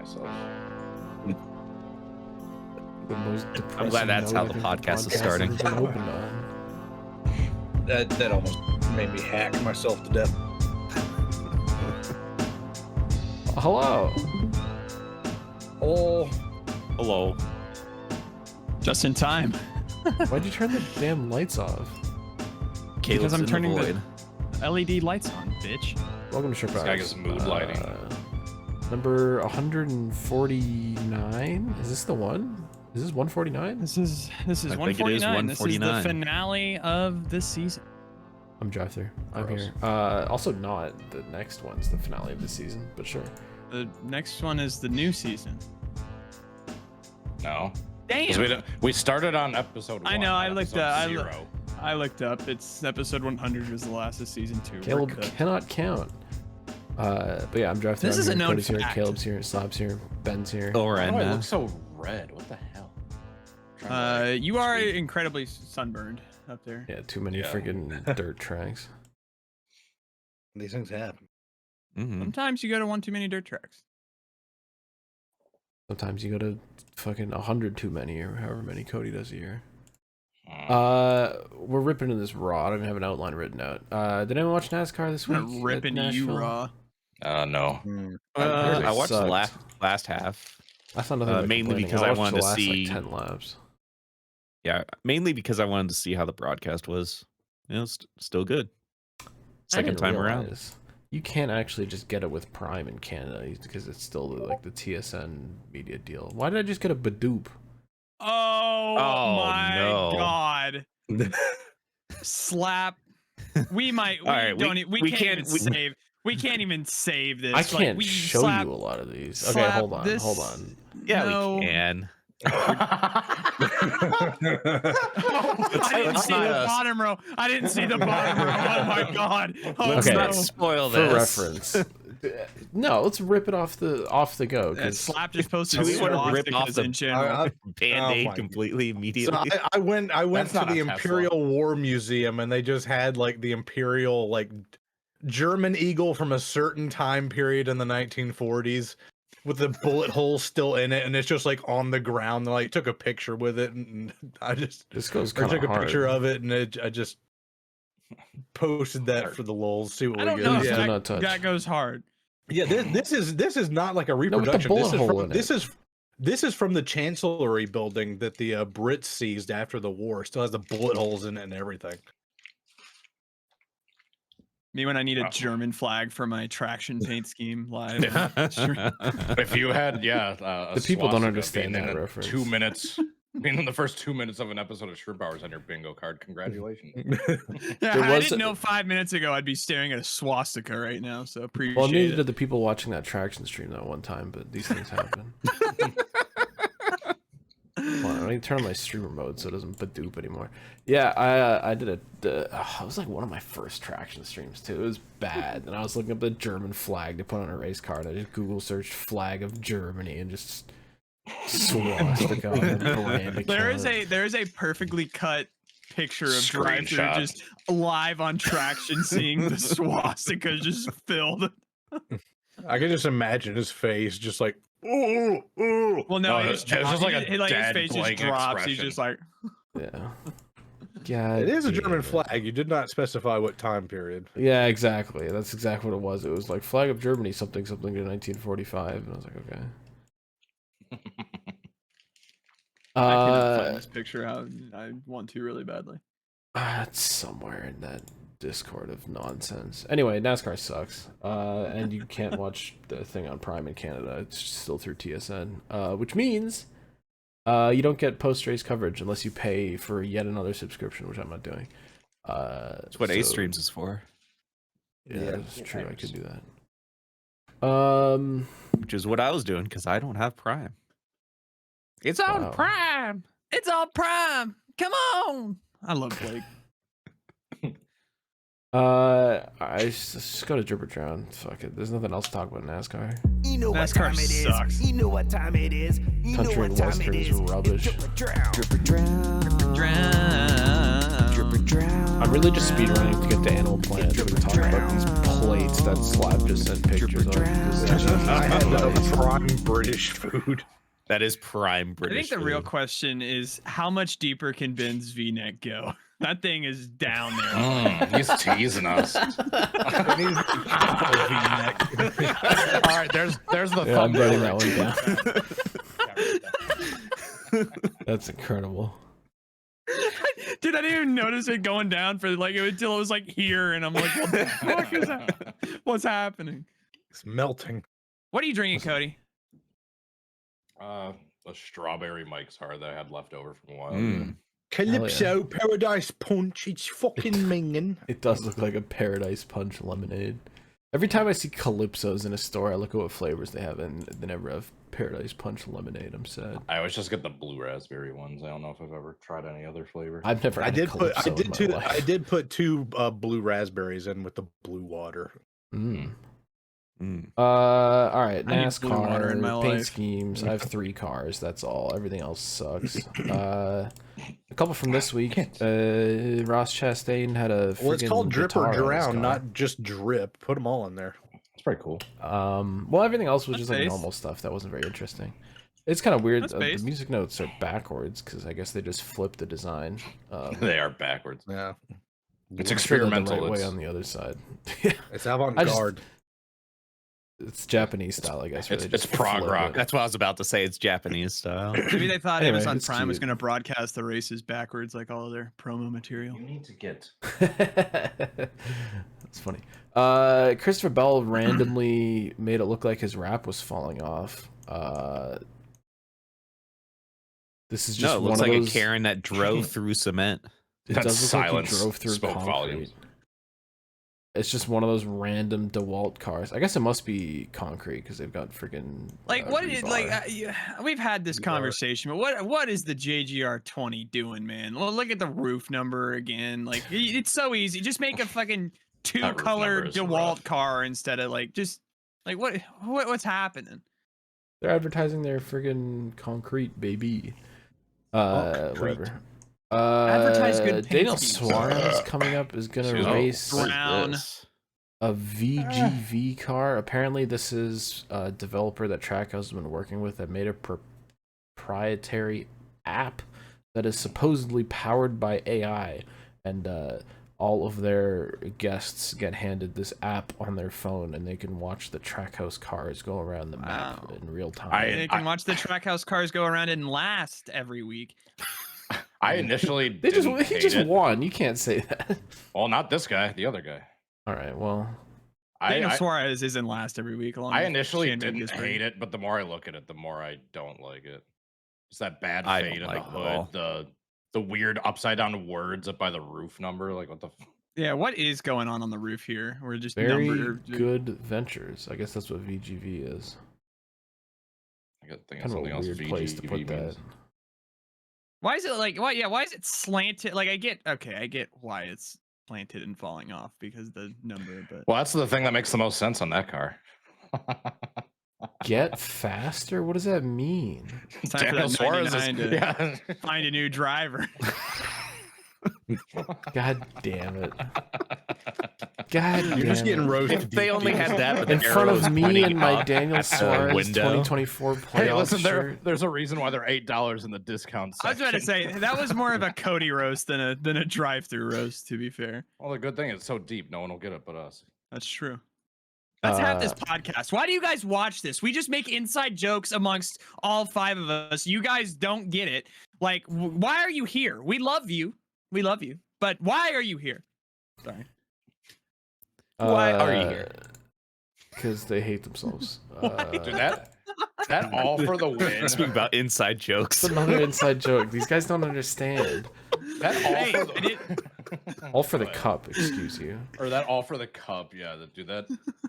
myself. The most I'm glad that's how the podcast is starting. That almost made me hack myself to death. Hello. Oh, Hello. Just in time. Why'd you turn the damn lights off? Because I'm turning the the LED lights on, bitch. Welcome to Shrimp This guy Hours. gets mood lighting. Number 149. Is this the one? Is this 149? This is I think it is 149. This is the 149. finale of this season. I'm drive-through. I'm Gross. here. Also not the next one's the finale of the season, but sure. The next one is the new season. No. 'Cause Damn. we started on episode 1. I know. I looked up. Zero. I looked up. It's episode 100 was the last of season 2. Caleb cannot count. But yeah, I'm drive-through. This I'm is here. a known Cody's here. fact. Caleb's here. Slob's here. Ben's here. Or Why and do I look so red? What the hell? You are incredibly sunburned up there. Yeah, too many Yeah. friggin' dirt tracks. these things happen. Mm-hmm. Sometimes you go to one too many dirt tracks. Sometimes you go to fucking 100 too many or however many Cody does a year. We're ripping into this raw. I don't even have an outline written out. Did anyone watch NASCAR this week? I'm gonna rip at into you Nashville? raw. No. I watched the sucked. last half. I thought nothing but mainly complaining. because I watched wanted the to last, see- like 10 laps. Yeah, mainly because I wanted to see how the broadcast was. You know, still good. I Second didn't time around. realize you can't actually just get it with Prime in Canada because it's still like the TSN media deal. Why did I just get a Badoop? Oh, my no. god. Slap. We might. We All right, don't. We can't even we- save. We can't even save this. I Like, can't we show slap, you a lot of these. Okay, slap hold on, this- hold on. Yeah, No. we can. I didn't let's see not, the bottom row. I didn't see the bottom row. Oh my god. Oh, Let's Okay. not no. spoil For this. reference. No, let's rip it off the go. 'Cause Slap just posted Do we wanna rip off swastikas the- in general. Band-Aid Oh my- completely immediately. So I went That's to not the a Tesla. Imperial War Museum and they just had like the Imperial like German eagle from a certain time period in the 1940s with the bullet hole still in it, and it's just like on the ground. They like took a picture with it, and I just this goes or kind took of a hard. picture of it, and I just posted that for the lulz. See what I we don't get. know if Do Yeah, not touch. that goes hard. yeah. This is not like a with the reproduction. bullet hole in it. This is from the Chancellery building that the Brits seized after the war. Still has the bullet holes in it and everything. Me when I need a Wow. German flag for my traction paint scheme live. If you had, The people don't swastika understand being that in it reference. 2 minutes, being in the first 2 minutes of an episode of Shrimp Hours on your bingo card. Congratulations. Yeah, There I was didn't a- know 5 minutes ago I'd be staring at a swastika right now, so appreciate Well, neither it. did the people watching that traction stream that one time, but these things happen. Hold on, I need to turn on my streamer mode so it doesn't Badoop anymore. Yeah, I did it. It was like one of my first traction streams too. It was bad, and I was looking up the German flag to put on a race car, and I just Google searched flag of Germany and just swastika on the brand account. There is a perfectly cut picture of drive-through Screenshot. just live on traction, seeing the swastika just filled. I can just imagine his face, just like, ooh, ooh. Well, no, No, it it's just just like a his dead face just blank drops. He's expression. just like, Yeah. Yeah, It is a German flag. You did not specify what time period. Yeah, exactly. That's exactly what it was. It was like flag of Germany, something to 1945, and I was like, okay. I cannot find this picture out. I want to really badly. It's somewhere in that Discord of nonsense. Anyway, NASCAR sucks. And you can't watch the thing on Prime in Canada. It's still through TSN. Which means you don't get post-race coverage unless you pay for yet another subscription, which I'm not doing. That's what A Streams is for, Yeah, that's true. I could do that. which is what I was doing because I don't have Prime. It's on Wow. Prime. It's on Prime. Come on. I love Blake. I just go to Drip or Drown. Fuck it. There's nothing else to talk about in NASCAR. You know what NASCAR time it is. sucks. You know what time it is. You know Country what and time it westerns is. are rubbish. It's Drip or Drown. Drown. Drip I'm really just speedrunning to get to Animal Planet so we can talk about these plates that Slab just sent pictures of. I had the prime British food. That is prime I British. think the real food. question is how much deeper can Ben's V-neck go? That thing is down there. He's teasing us. All right, there's the Yeah, I'm thumbnail writing that right one down. That's incredible. Dude, I didn't even notice it going down for like until it was like here, and I'm like, what the fuck is that? What's happening? It's melting. What are you drinking, Cody? A strawberry Mike's Hard that I had left over from a while. Mm. Calypso Paradise Punch. It's fucking minging. It does look like a Paradise Punch lemonade. Every time I see Calypsos in a store, I look at what flavors they have, and they never have Paradise Punch lemonade. I'm sad. I always just get the blue raspberry ones. I don't know if I've ever tried any other flavor. I've never. Had a Calypso in my life. I did put 2 blue raspberries in with the blue water. Mm. All right, I need blue water in my NASCAR, paint life. schemes. I have 3 cars. That's all. Everything else sucks. A couple from this week. Ross Chastain had a. Well, it's called Drip guitar or on his Drown, car. not just Drip. Put them all in there. It's pretty cool. Well, everything else was That's just like based. normal stuff that wasn't very interesting. It's kind of weird. That's The based. music notes are backwards because I guess they just flipped the design. They are backwards. Yeah. It's I'm sure they're experimental. the right way It's- on the other side. It's avant-garde. It's Japanese style, I guess. where It's- they just it's prog flip rock. it. That's what I was about to say. It's Japanese style. Maybe they thought Anyway, Amazon it's Prime was cute. going to broadcast the races backwards like all of their promo material. You need to get. That's funny. Christopher Bell randomly made it look like his rap was falling off. This is just No, it one looks of like those. a Karen that drove through cement. It That does look like silence he drove through spoke concrete. volumes. It's just one of those random DeWalt cars. I guess it must be concrete because they've got freaking Like what is like rebar. we've had this Rebar. conversation, but what is the JGR 20 doing, man? Well, look at the roof number again. Like it's so easy. Just make a fucking That roof 2-color number is DeWalt rough. car instead of like just like what's happening? They're advertising their friggin' concrete, baby. Whatever. Advertise good paint Daniel schemes. Suarez coming up is gonna Excuse me. race Brown. a VGV car. Apparently, this is a developer that Trackhouse has been working with that made a proprietary app that is supposedly powered by AI, and all of their guests get handed this app on their phone, and they can watch the Trackhouse cars go around the map Wow. in real time. They can watch the Trackhouse cars go around and last every week. I initially He didn't hate just it. won. You can't say that. Well, not this guy. The other guy. All right. Well, Daniel I Suarez isn't last every week. I initially didn't hate it, but the more I look at it, the more I don't like it. It's that bad I fade don't in like the it at all. hood, the weird upside down words up by the roof number. Like what the? Yeah, what is going on the roof here? We're just very numbered. good ventures. I guess that's what VGV is. I think it's Kind of something a else. weird place to put VGV that. means. Why is it like why? Yeah, why is it slanted? Like I get why it's slanted and falling off because the number, but Well, that's the thing that makes the most sense on that car. Get faster? What does that mean? it's time Daniel for Suarez that is 99 to yeah. find a new driver. God damn it. God damn You're just getting it. roasted. If they only had that with In front arrows of me pointing and my up Daniel at the Suarez window. 2024 playoff Hey, listen, shirt. there's a reason why they're $8 in the discount I was section. about to say that was more of a Cody roast than a drive-through roast. To be fair, Well, the good thing is it's so deep, no one will get it but us. that's true. That's half this podcast. Why do you guys watch this? We just make inside jokes amongst all 5 of us. You guys don't get it. Like, why are you here? We love you. We love you. But why are you here? Sorry. Why are you here? Because they hate themselves. Dude, that all for the win. Speaking about inside jokes. It's another inside joke. These guys don't understand. That all Hey, for I the All for the cup, excuse you. or that all for the cup. Yeah,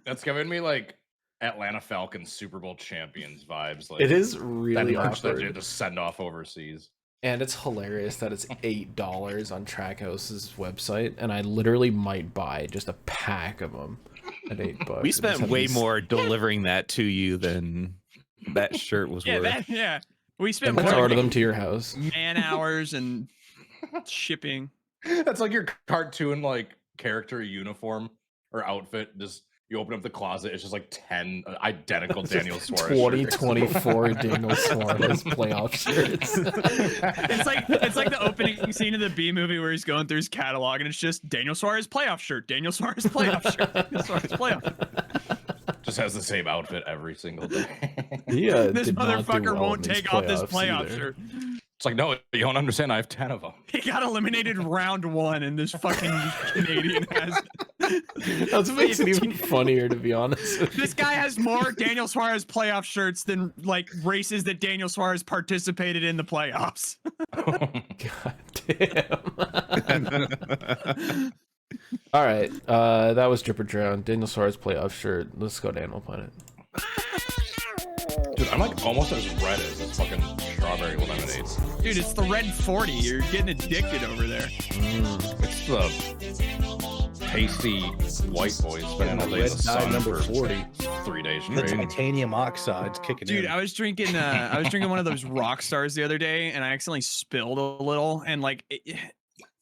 that's giving me like Atlanta Falcons Super Bowl champions vibes. Like It is that really merch that awkward. you had to send off overseas. And it's hilarious that it's $8 on Trackhouse's website, and I literally might buy just a pack of them at $8. We Just spent have way these- more delivering that to you than that shirt was Yeah, worth. we spent And more order them to your house. man hours and shipping. That's like your cartoon like character uniform or outfit. Just you open up the closet, it's just like 10 identical Daniel Suarez. 2024 Daniel Suarez playoff shirts. It's like the opening scene of the B movie where he's going through his catalog and it's just Daniel Suarez playoff shirt, Daniel Suarez playoff shirt, Daniel Suarez playoff. Just has the same outfit every single day. Yeah, This motherfucker won't take off this playoff shirt. It's like, no, you don't understand. I have 10 of them. He got eliminated round 1 and this fucking Canadian has. That's what makes it even funnier, to be honest. This guy has more Daniel Suarez playoff shirts than like races that Daniel Suarez participated in the playoffs. God damn. All right, that was Drip or Drown. Daniel Suarez playoff shirt. Let's go to Animal Planet. Dude, I'm like almost as red as this fucking strawberry lemonade. Dude, it's the red 40. You're getting addicted over there. It's the tasty white boy spending all day in the sun number for 40. 3 days The straight. titanium oxides kicking Dude, in. I was drinking one of those rock stars the other day and I accidentally spilled a little and like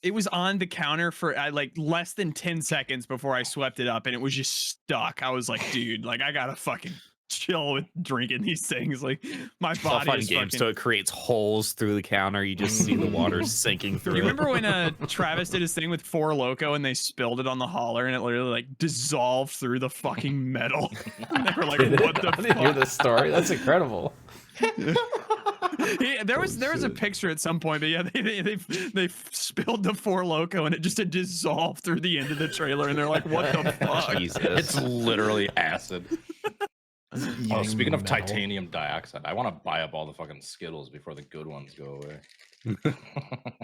it was on the counter for like less than 10 seconds before I swept it up and it was just stuck. I was like, dude, like I gotta fucking chill with drinking these things. Like my It's all body fun is games, fucking... so it creates holes through the counter. You just see the water sinking through. You remember when Travis did his thing with Four Loko and they spilled it on the hauler and it literally like dissolved through the fucking metal? And they were like, what the I didn't hear fuck? this story. That's incredible. Yeah, there was a picture at some point, but yeah, they spilled the Four Loko and it just had dissolved through the end of the trailer, and they're like, "What the fuck?" Jesus. It's literally acid. Oh, speaking of Metal. titanium dioxide, I want to buy up all the fucking Skittles before the good ones go away.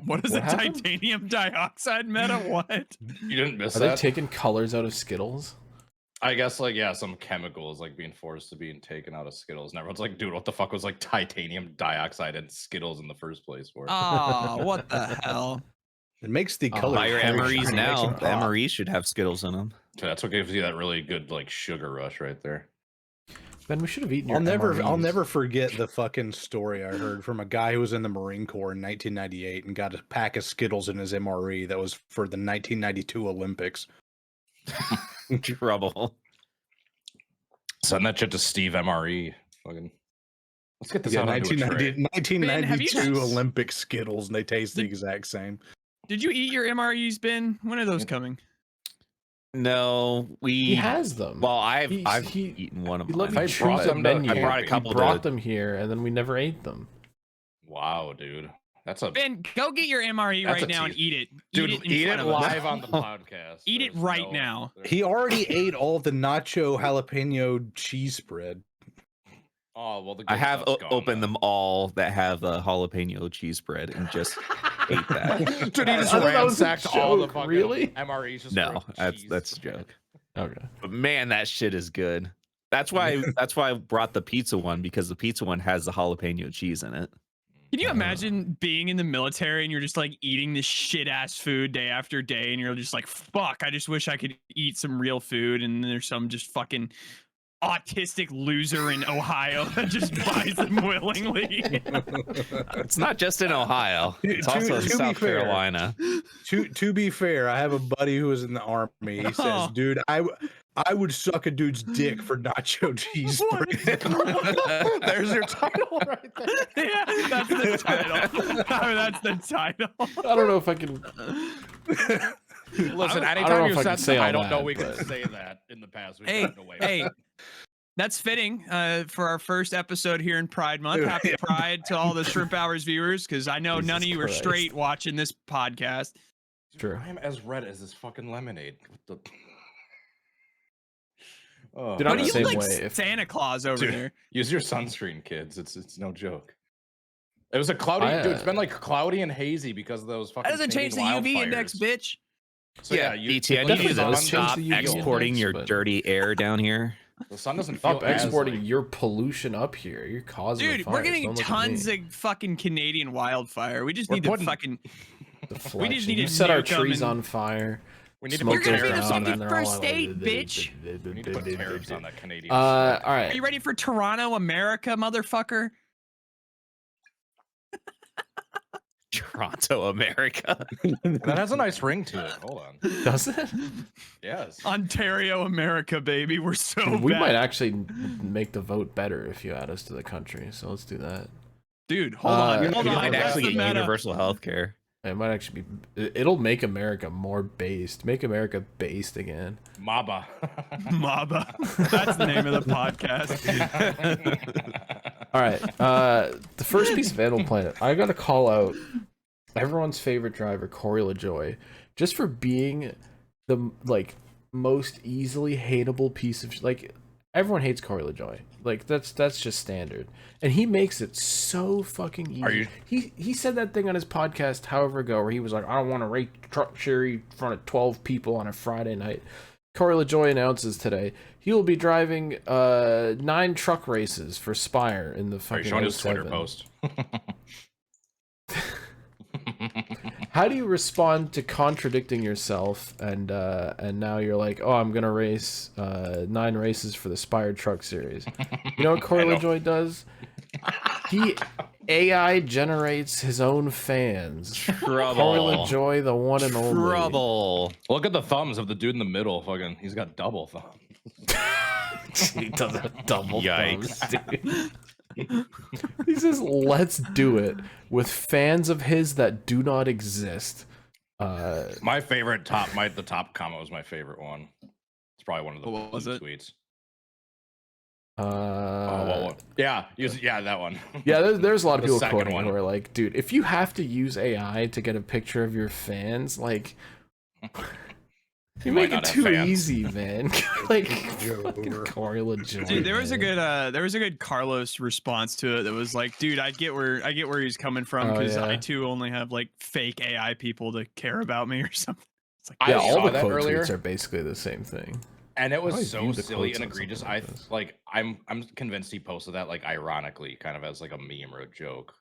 What is What a happened? titanium dioxide meta? What? You didn't miss Are they that? taking colors out of Skittles? I guess like yeah, some chemicals like being forced to being taken out of Skittles, and everyone's like, dude, what the fuck was like titanium dioxide in Skittles in the first place for? Oh, what the hell? It makes the Oh, color. Buy your Color MREs shine, now. makes The them pop. MREs should have Skittles in them. So that's what gives you that really good like sugar rush right there. Ben, we should have eaten your I'll MREs. never forget the fucking story I heard from a guy who was in the Marine Corps in 1998 and got a pack of Skittles in his MRE that was for the 1992 Olympics. Trouble. Send that shit to Steve MRE. Fucking. Let's get this Yeah, out onto a tray. 1992 Olympic Skittles, and they taste the exact same. Did you eat your MREs, Ben? When are those coming? No, He has them. Well, I've he eaten one of He them. let me I choose brought the them to- menu. I brought a He couple brought to- them here, and then we never ate them. Wow, dude. That's a Ben, go get your MRE That's right a now and tease. eat it. dude. Eat it, in Eat front it of us. live on the podcast. Eat it There's right now. He already ate all the nacho jalapeno cheese spread. Oh well, the I good have stuff's gone opened now. them all that have the jalapeno cheese spread and just ate that. Dude, he just I thought that was a ransacked all the joke, fucking really? MREs. Just No, for that's a cheese. joke. Okay. But man, that shit is good. That's why I brought the pizza one, because the pizza one has the jalapeno cheese in it. Can you imagine being in the military and you're just like eating this shit ass food day after day and you're just like, fuck, I just wish I could eat some real food, and there's some just fucking autistic loser in Ohio that just buys them willingly. It's not just in Ohio. It's To- also in to be South fair, Carolina. To be fair, I have a buddy who was in the army. He says, Oh. "Dude, I would suck a dude's dick for nacho cheese What? spread." There's your title right there. Yeah, that's the title. That's the title. I don't know if I can. Listen, I don't anytime know you if I said can say that, I all don't know that, we can but- say that in the past. We've Hey, gotten away with hey, it. that's fitting for our first episode here in Pride Month. Happy Pride to all the Shrimp Hours viewers, because I know none of Jesus you are Christ. straight watching this podcast. True. I'm as red as this fucking lemonade. What the... Oh, Dude, I'm But the you same look like way. If- Santa Claus over Dude. there. use your sunscreen, kids. It's no joke. It was a cloudy. I, dude, it's been like cloudy and hazy because of those fucking. That doesn't change the UV index, wildfires. bitch. So yeah, BT, I it need you definitely to does change stop the UV exporting index, your but- dirty air down here. The sun doesn't feel Stop as, exporting like- your pollution up here. You're causing the Dude, fires. we're getting Don't look at tons me. of fucking Canadian wildfire. We just We're need to putting- fucking. Deflection. need You to set our nuke 'em trees and- on fire. We need to smoke put You're gonna be those the tariffs on down, fucking that. and they're all first like, aid, bitch. We need to put tariffs on that Canadian. All shit. Are right. you ready for Toronto, America, motherfucker? Toronto, America. That has a nice ring to it. Hold on. Does it? Yes. Ontario, America, baby. We're so Dude, we bad. might actually make the vote better if you add us to the country. So let's do that. Dude, hold on. You Hold We on. might That's actually the get meta. universal health care. It might actually be. It'll make America more based. Make America based again. Maba. Maba. That's the name of the podcast. All right. The first piece of Animal Planet, I gotta call out everyone's favorite driver, Corey LaJoy, just for being the most easily hateable piece of everyone hates Corey LaJoy. Like that's just standard, and he makes it so fucking easy. He said that thing on his podcast however ago where he was like, I don't want to rate the truck series in front of 12 people on a Friday night. Corey LaJoy announces today he will be driving 9 truck races for Spire in the Are you fucking showing his Twitter 07. post? How do you respond to contradicting yourself and now you're like, oh, I'm gonna race 9 races for the Spire Truck Series? You know what Corey LaJoy does? He AI generates his own fans. Trouble. Corey LaJoy, the one and only. Trouble. Look at the thumbs of the dude in the middle. Fucking, he's got double thumbs. He does a double Yikes. thumbs, dude. He says, let's do it with fans of his that do not exist. My favorite the top comment was my favorite one. It's probably one of the What was it? tweets. Uh, Yeah, that one. yeah, there's a lot of The people second quoting one. who are like, dude, if you have to use AI to get a picture of your fans, like, you might make it not have too fans. easy, man. Like, fucking Corey LaJoy. Dude, there was a man. good Carlos response to it that was like, dude, I get where he's coming from Oh, because yeah. I too only have like fake AI people to care about me or something. It's like, Yeah, I all saw the that quote earlier. tweets are basically the same thing. And it I was so viewed the silly quotes and on egregious. something like this. I'm convinced he posted that like ironically, kind of as like a meme or a joke.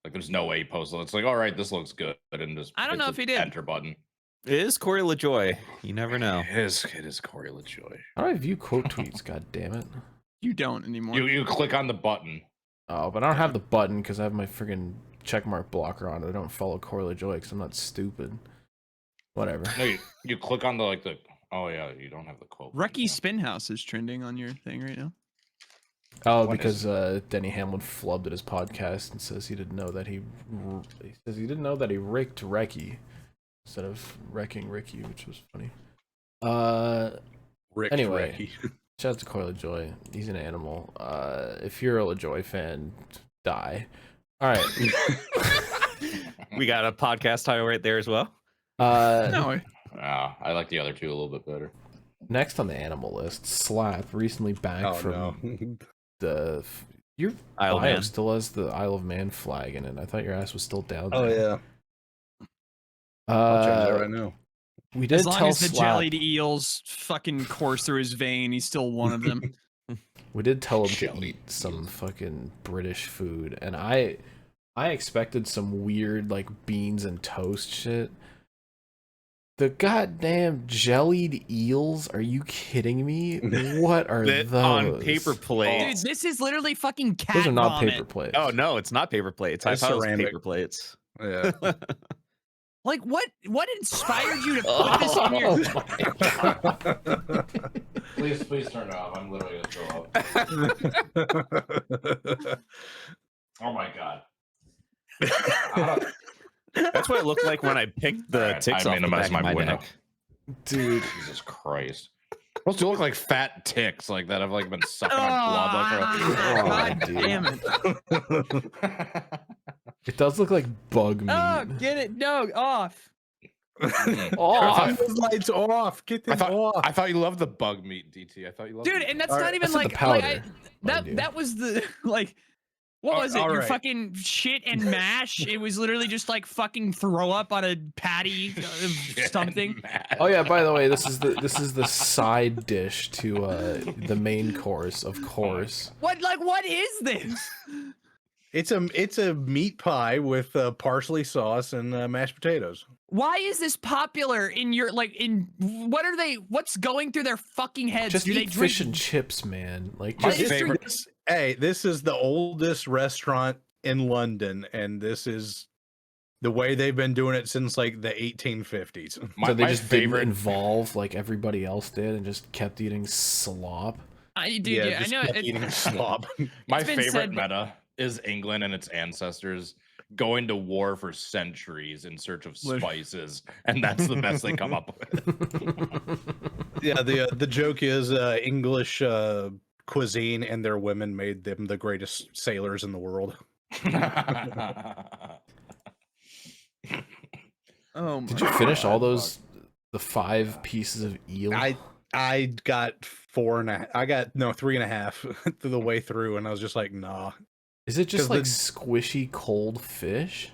Like there's no way he posted it. It's like, all right, this looks good, and just I don't know hits if the he did. enter button. It is Corey LaJoy. You never know. It is Corey LaJoy. How do I view quote tweets? God damn it. you don't anymore. You click on the button. Oh, but I don't have the button because I have my friggin' checkmark blocker on. I don't follow Corey LaJoy because I'm not stupid. Whatever. No, you click on the. Oh yeah, you don't have the quote. Rucky Spinhouse is trending on your thing right now. Oh, What because is Denny Hamlin flubbed at his podcast and says he didn't know that he ricked Recky instead of wrecking Ricky, which was funny. Rick Anyway. Ricky. Shout out to Corey LaJoy. He's an animal. If you're a LaJoy fan, die. All right. We got a podcast title right there as well. No, I like the other two a little bit better. Next on the animal list, Slap, recently back Oh from the. Your Isle of bio Man. still has the Isle of Man flag in it. I thought your ass was still down there. Oh yeah. I'll change that Uh, right now. we did as long tell as the Slap. jellied eels fucking course through his vein, he's still one of them. We did tell him to Jelly eat some fucking British food, and I expected some weird like beans and toast shit. The goddamn jellied eels? Are you kidding me? What are That those? on paper Dude, plates. this is literally fucking cat Those are not vomit. paper plates. Oh no, it's not paper plates. I It's thought it was ceramic. paper plates. Yeah. Like what inspired you to put this in your Please turn it off. I'm literally gonna throw up. Oh my god. That's what it looked like when I picked the Alright, ticks I off the minimized back of my my window. neck. Dude. Jesus Christ. Those do look like fat ticks, like that have like been sucking on blood God dude. damn it. like It does look like bug meat. Oh, get it. No, off. Oh, Those lights off. Get them off. I thought you loved the bug meat, DT. I thought you loved Dude, it. and that's All not right, even I said the like, powder, mind you. that was the like what was it? all Your right. fucking shit and mash. It was literally just like fucking throw up on a patty of something. oh yeah. By the way, this is the side dish to the main course, of course. What is this? It's a meat pie with parsley sauce and mashed potatoes. Why is this popular in your what's going through their fucking heads? Just Do they eat drink fish and chips, man. Like, My Just- just, favorite. Hey, this is the oldest restaurant in London, and this is the way they've been doing it since like the 1850s. So they just didn't favorite involve like everybody else did and just kept eating slop. Dude, yeah, I just know. kept eating slop. my It's been favorite said- meta is England and its ancestors going to war for centuries in search of spices, and that's the best they come up with. Yeah, the joke is English cuisine and their women made them the greatest sailors in the world. Oh my Did you finish all God, those the 5 pieces of eel? I got 3.5 through the way through, and I was just like, nah. Is it just 'cause like the- squishy cold fish?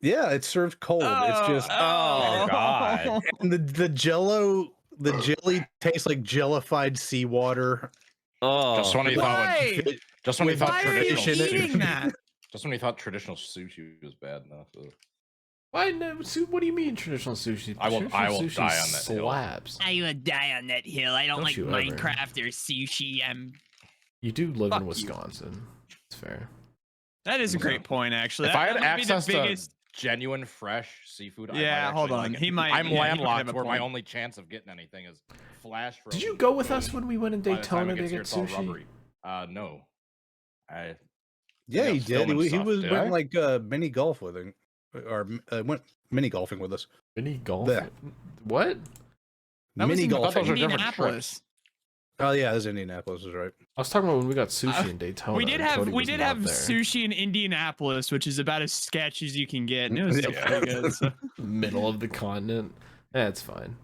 Yeah, it's served cold. It's just oh, God. and the jelly tastes like jellified seawater. Oh, Just when you thought, Why? just when you thought Why are you traditional eating sushi, that? just when you thought traditional sushi was bad enough. Why no? What do you mean traditional sushi? I will Traditional sushi die on that hill. slaps. I would die on that hill. I don't Don't like you ever. Minecraft or sushi. You do live Fuck in you. Wisconsin. It's fair. That is a great point, actually. If That- I had that might be the access biggest- to genuine fresh seafood, Yeah, I might hold actually on. like He it. might- I'm yeah, he might have landlocked, a where my point. only chance of getting anything is flash. Did you frozen go with us food. when we went in By the time Daytona it to gets here, get it's all sushi? rubbery. No. Yeah, Yeah, he did. filming He stuff, was did went I? like mini golf with him, or went mini golfing with us. Mini golf? Blech. What? That was Mini in golfing. those are different Indianapolis. Oh yeah, this is Indianapolis, is right. I was talking about when we got sushi in Daytona. We did and have Cody we was did not have there. sushi in Indianapolis, which is about as sketch as you can get. And it was still Yeah. pretty good. So. Middle of the continent. It's fine.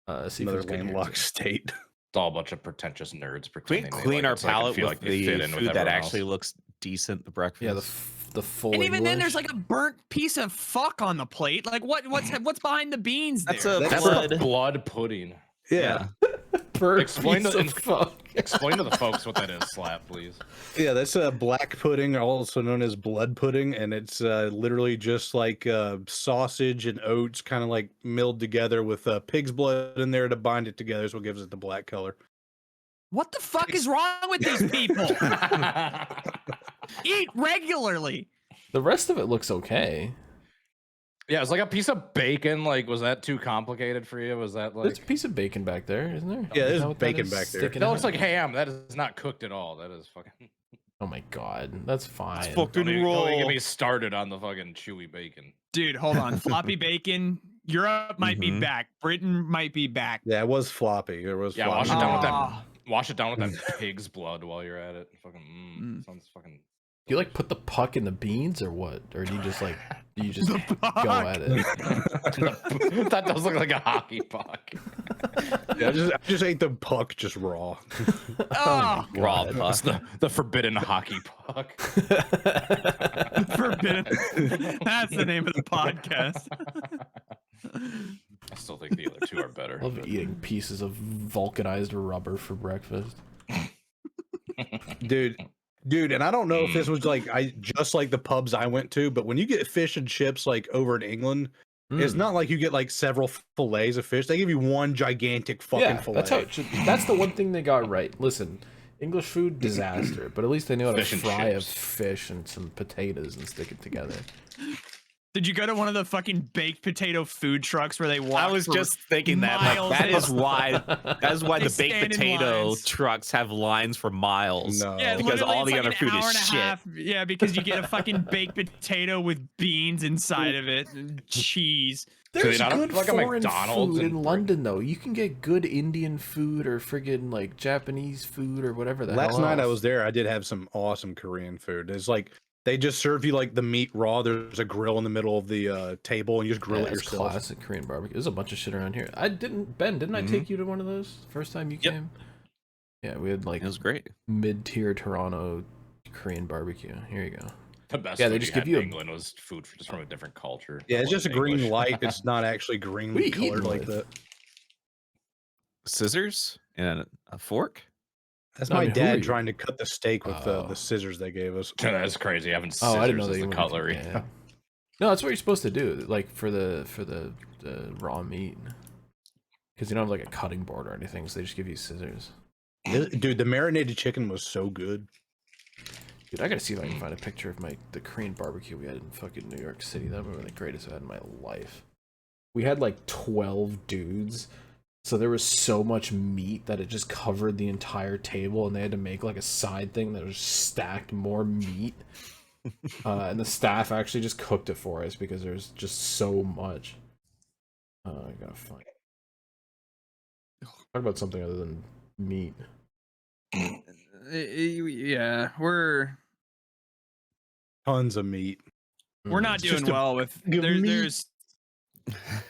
Another Seafood's good here, landlocked too. state. It's all a bunch of pretentious nerds we pretending clean they our like it so they can palate feel with like they the fit in with food that everyone actually else. looks decent. The breakfast. Yeah, the full And even then, there's English. like a burnt piece of fuck on the plate. Like what's behind the beans there? That's a That's blood. blood pudding. Yeah, Bird Explain piece the- of fuck. Explain to the folks what that is, Slap, please. yeah, that's a black pudding, also known as blood pudding, and it's literally just like sausage and oats, kind of like milled together with pig's blood in there to bind it together. Is what gives it the black color. What the fuck is wrong with these people? Eat regularly. The rest of it looks okay. Yeah, it's like a piece of bacon. Like, was that too complicated for you? Was that There's like? a piece of bacon back there, isn't there? Yeah, Is there's that what that bacon is? back there. Sticking That out? looks like ham. That is not cooked at all. That is fucking. Oh my god, that's fine. fucking Don't even get roll. me started on the fucking chewy bacon. Dude, hold on. Floppy bacon. Europe might be Mhm. back. Britain might be back. Yeah, it was floppy. It was Yeah, floppy. wash it down with that. Ah. Wash it down with that pig's blood while you're at it. Fucking. Sounds fucking. Do you like put the puck in the beans or what? Or do you just like you just go puck. at it? That does look like a hockey puck. Yeah, I just ate the puck just raw. Oh, Raw God. puck. It's the forbidden hockey puck. forbidden. That's the name of the podcast. I still think the other two are better. I love but- eating pieces of vulcanized rubber for breakfast. Dude, and I don't know if this was like just like the pubs I went to, but when you get fish and chips like over in England, it's Mm. not like you get like several fillets of fish. They give you one gigantic fucking Yeah, fillet. that's how it should, that's the one thing they got right. Listen, English food disaster, but at least they know how to Fish and fry a chips. fish and some potatoes and stick it together. Did you go to one of the fucking baked potato food trucks where they walk? I was for just thinking that. Like, miles that and is why. That is why They the baked stand in potato lines. trucks have lines for miles. No. Yeah, Because literally, all it's the like other an food is hour and a shit. half. Yeah, because you get a fucking baked potato with beans inside of it, and cheese. There's not good like a foreign McDonald's food in in London though. You can get good Indian food or friggin' like Japanese food or whatever the Last hell night I else. was there. I did have some awesome Korean food. It's like they just serve you like the meat raw. There's a grill in the middle of the table, and you just grill Yeah, it it's yourself. classic Korean barbecue. There's a bunch of shit around here. Didn't I take you to one of those first time you Yep. came? Yeah, we had like It was great. mid-tier Toronto Korean barbecue. Here you go. The best Yeah, they food just you give had you in a- England was food just from a different culture. Yeah, that it's just a wasn't green English. light. It's not actually green What are you colored eating like with? that. Scissors and a fork. That's No, I my mean, who are dad you? trying to cut the steak with Oh. the scissors they gave us. That's crazy. Having scissors Oh, I didn't know as that the you wanted to- cutlery. yeah. No, that's what you're supposed to do, like for the raw meat, because you don't have like a cutting board or anything, so they just give you scissors. Dude, the marinated chicken was so good. Dude, I gotta see if I can find a picture of the Korean barbecue we had in fucking New York City. That was one of the greatest I've had in my life. We had like 12 dudes, so there was so much meat that it just covered the entire table, and they had to make like a side thing that was stacked more meat. And the staff actually just cooked it for us because there's just so much. I gotta find. Talk about something other than meat. Yeah, we're Tons of meat. not It's doing just a well with bag of meat. there's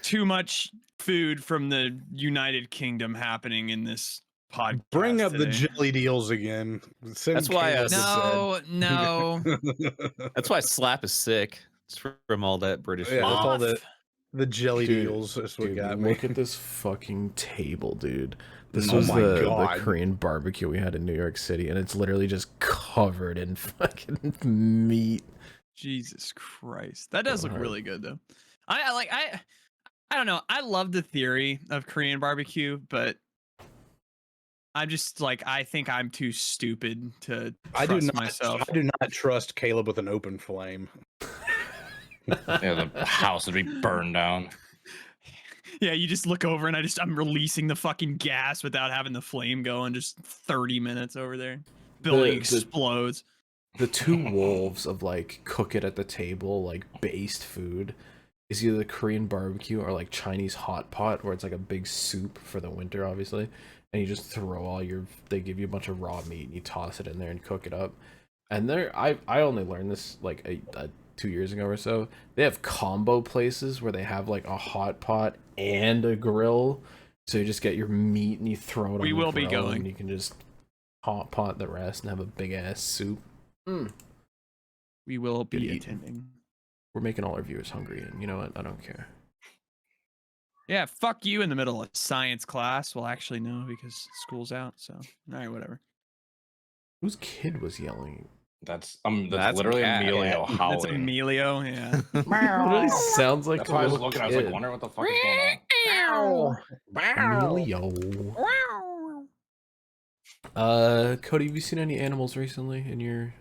too much food from the United Kingdom happening in this podcast. Bring up the today. jelly deals again. Send That's why Caleb to No, bed. That's why Slap is sick. It's from all that British Yeah, food. that's all Off. the jelly Dude, deals. That's what Dude, got me. look at this fucking table, dude. This Oh was my the God. Korean barbecue we had in New York City, and it's literally just covered in fucking meat. Jesus Christ, that does look Hard. really good though. I don't know. I love the theory of Korean barbecue, but I'm just like, I think I'm too stupid to I do trust not. myself. I do not trust Caleb with an open flame. Yeah, the house would be burned down. Yeah, you just look over and I'm releasing the fucking gas without having the flame going. Just 30 minutes over there. Building explodes. The two wolves of like cook it at the table, like based food, is either the Korean barbecue or like Chinese hot pot, where it's like a big soup for the winter, obviously, and you just throw all your. They give you a bunch of raw meat and you toss it in there and cook it up. And there, I only learned this like 2 years ago or so. They have combo places where they have like a hot pot and a grill, so you just get your meat and you throw it. We on will the be grill going. And you can just hot pot the rest and have a big ass soup. We will Good be eat. attending. We're making all our viewers hungry, and you know what? I don't care. Yeah, fuck you in the middle of science class. Well, actually, no, because school's out. So, all right, whatever. Whose kid was yelling? That's That's literally cat. Emilio That's howling. Emilio. Yeah. Literally sounds like That's a why I was little looking. I was like kid. wondering what the fuck is going on. Emilio. Cody, have you seen any animals recently in your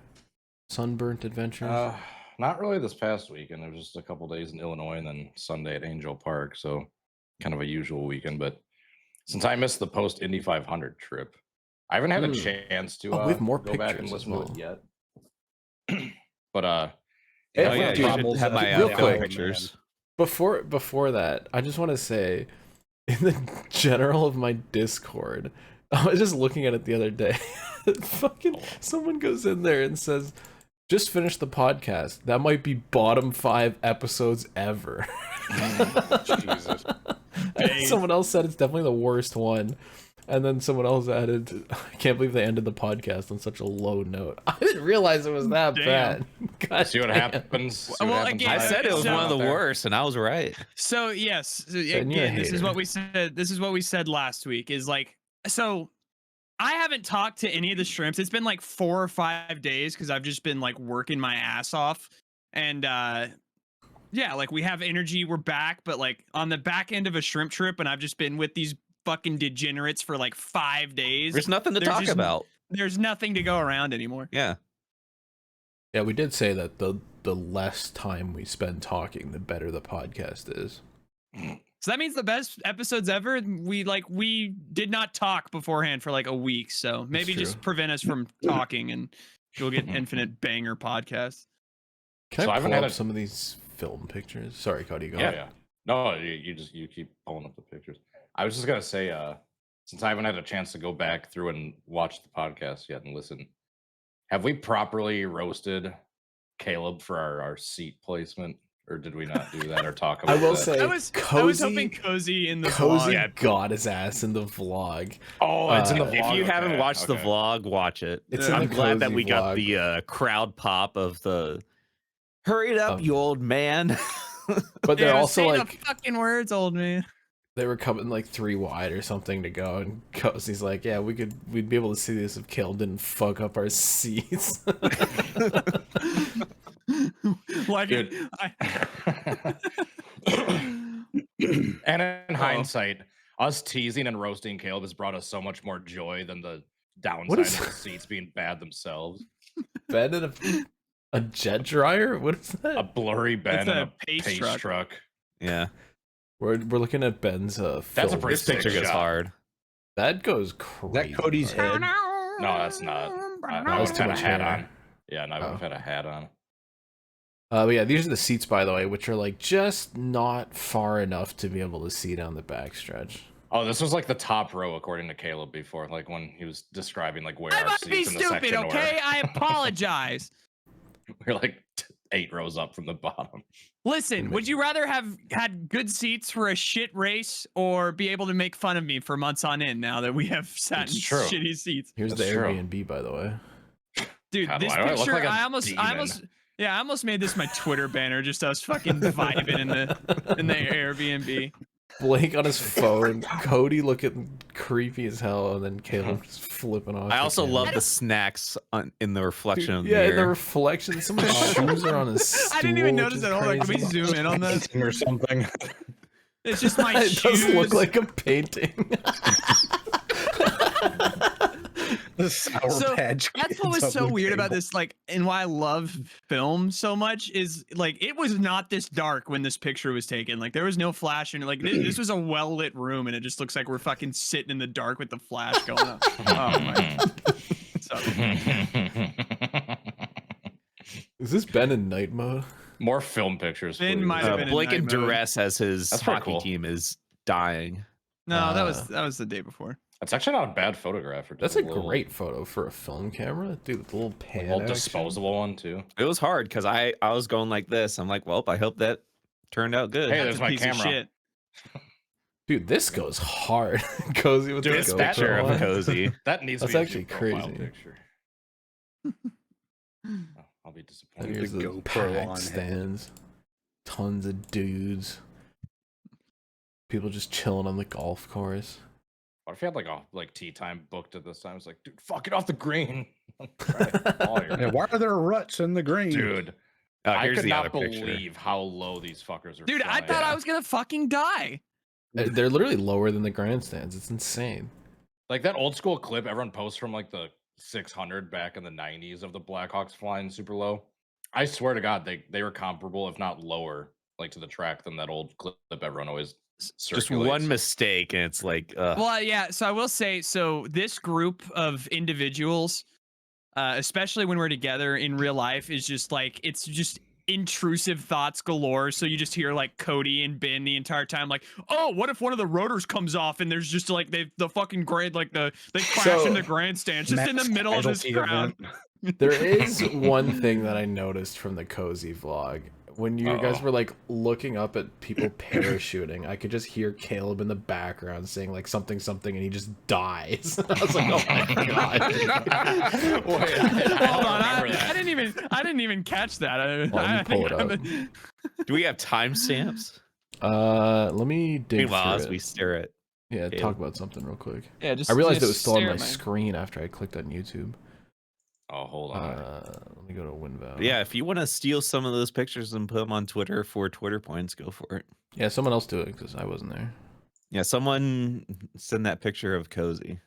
sunburnt adventures? Not really this past weekend. There was just a couple days in Illinois and then Sunday at Angel Park. So kind of a usual weekend. But since I missed the post Indy 500 trip, I haven't had a chance to we have more go back and pictures as listen to well. it yet. But Oh yeah, dude, you should have my real outfit quick, pictures. Before that, I just want to say, in the general of my Discord, I was just looking at it the other day. Fucking someone goes in there and says, "Just finished the podcast. That might be bottom 5 episodes ever." Jesus. And someone else said it's definitely the worst one. And then someone else added, "I can't believe they ended the podcast on such a low note." I didn't realize it was that Damn. bad. God see what damn. happens. See Well, what happens again, I when said it was So- one of the out there. worst, and I was right. So yes, Then you're a again, this is hater. what we said. This is what we said last week. Is like, so I haven't talked to any of the shrimps. It's been like 4 or 5 days because I've just been like working my ass off, and yeah, like we have energy. We're back, but like on the back end of a shrimp trip, and I've just been with these fucking degenerates for like 5 days. There's nothing to There's talk just- about. There's nothing to go around anymore. Yeah. Yeah, we did say that the less time we spend talking, the better the podcast is. So that means the best episodes ever. We did not talk beforehand for like a week, so maybe true. just prevent us from talking, and you'll get infinite banger podcasts. Can So I I haven't pull had up a- some of these film pictures? Sorry, Cody, go Yeah, ahead. yeah. No, you keep pulling up the pictures. I was just gonna say, since I haven't had a chance to go back through and watch the podcast yet and listen, have we properly roasted Caleb for our seat placement, or did we not do that or talk about I will that? say, I was hoping Cozy in the Cozy vlog. got his ass in the vlog. Oh, it's in the Uh, vlog. If you haven't okay, watched the okay. vlog, watch it. It's in I'm the glad that Cozy we got vlog. the crowd pop of the "Hurry it up, Um, you old man." But they're Yeah, also say like, the fucking words, old man. they were coming like 3 wide or something to go, and Cozy's like, "Yeah, we'd be able to see this if Caleb didn't fuck up our seats." Like, Dude. And in hindsight, us teasing and roasting Caleb has brought us so much more joy than the downside is- of the seats being bad themselves. Ben and a jet dryer? What is A that? blurry Ben a and a pace pace truck. truck. Yeah, We're looking at Ben's That's a film. pretty this picture sick goes shot. hard. That goes Is crazy. that Cody's hard. head? No, that's not. I That would was have too had a much hat hair. on. Yeah, and I would have Oh. had a hat on. But yeah, these are the seats, by the way, which are like just not far enough to be able to see down the backstretch. Oh, this was like the top row, according to Caleb before, like when he was describing like where I our might seats be in the stupid, section okay? I apologize. we're like 8 rows up from the bottom. Listen, would you rather have had good seats for a shit race or be able to make fun of me for months on end now that we have sat It's in true. shitty seats? Here's That's the true. Airbnb, by the way. Dude, God, this why do I look picture, like a I almost yeah, I almost made this my Twitter banner, just us fucking vibing in the Airbnb. Blake on his phone, Cody looking creepy as hell, and then Caleb just flipping off. I the also camera. love the snacks in the reflection of the Yeah, in the mirror. reflection, some of the shoes are on his stool. I didn't even which notice is that. Hold on, can we crazy. zoom in on this? Or something. It's just my It shoes. does look like a painting. The Sour So, Patch. That's what Kids was on so the weird about table. this, like, and why I love film so much is like it was not this dark when this picture was taken. Like there was no flash, and like this was a well lit room, and it just looks like we're fucking sitting in the dark with the flash going on. Oh my god! So, Is this Ben in night mode? More film pictures. Ben please. might have been in Blake in night mode. duress as his That's pretty hockey cool. team is dying. No, that was the day before. That's actually not a bad photograph. That's a great photo for a film camera, dude. With a little pan. little action. disposable one too. It was hard because I was going like this. I'm like, well, I hope that turned out good. Hey, That's there's a my piece of camera. shit. Dude, this goes hard. Cozy with Dude, the it's GoPro that Picture of on. Cozy. That needs That's to be actually a profile crazy. picture. Oh, I'll be And disappointed. here's The the GoPro packed on stands. Tons of dudes. People just chilling on the golf course. What if you had like tea time booked at this time? It's like, dude, fuck it off the green. Try all your- Yeah, why are there ruts in the green? Dude, I Here's could the not other picture. believe how low these fuckers are. Dude, I flying. thought I was gonna fucking die. They're literally lower than the grandstands. It's insane. Like that old school clip everyone posts from like the 600 back in the 90s of the Blackhawks flying super low. I swear to God, they were comparable, if not lower, like to the track than that old clip everyone always Just circulates. one mistake, and it's like, Well, yeah. So I will say, so this group of individuals, especially when we're together in real life, is just like it's just intrusive thoughts galore. So you just hear like Cody and Ben the entire time, like, oh, what if one of the rotors comes off and there's just like the fucking grade, like they crash So- in the grandstand just in the Mass middle of this casualty crowd. event. There is one thing that I noticed from the Cozy vlog. When you guys Uh-oh. were like looking up at people parachuting, I could just hear Caleb in the background saying like something, and he just dies. I was like, oh my god. Wait, Hold on, I remember that. didn't even catch that. Let me pull it up. do we have timestamps? Let me dig Meanwhile, through as it. we stare at, Yeah, Caleb. talk about something real quick. Yeah, just I realized it just was still on stare my at screen after I clicked on YouTube. Oh, hold on. Let me go to WinVal. yeah, if you want to steal some of those pictures and put them on Twitter for Twitter points, go for it. Yeah, someone else do it because I wasn't there. Yeah, someone send that picture of Cozy.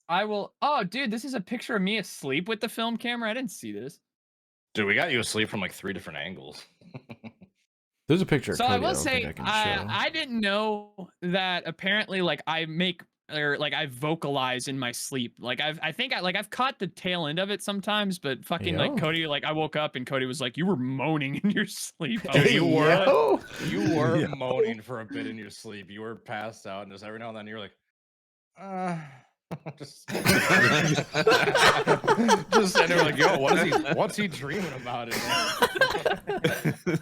I will. Oh, dude, this is a picture of me asleep with the film camera. I didn't see this. Dude, we got you asleep from like 3 different angles. There's a picture. So of I Cody will don't say, think I can show. I didn't know that apparently, like, I make or like I vocalize in my sleep. Like I've caught the tail end of it sometimes, but fucking like Yo. Cody, like I woke up and Cody was like, "You were moaning in your sleep." I Dude, was you like, were. Yo. You were Yeah. moaning for a bit in your sleep. You were passed out, and just every now and then you're like, just, just sitting there like, yo, what's he dreaming about in there?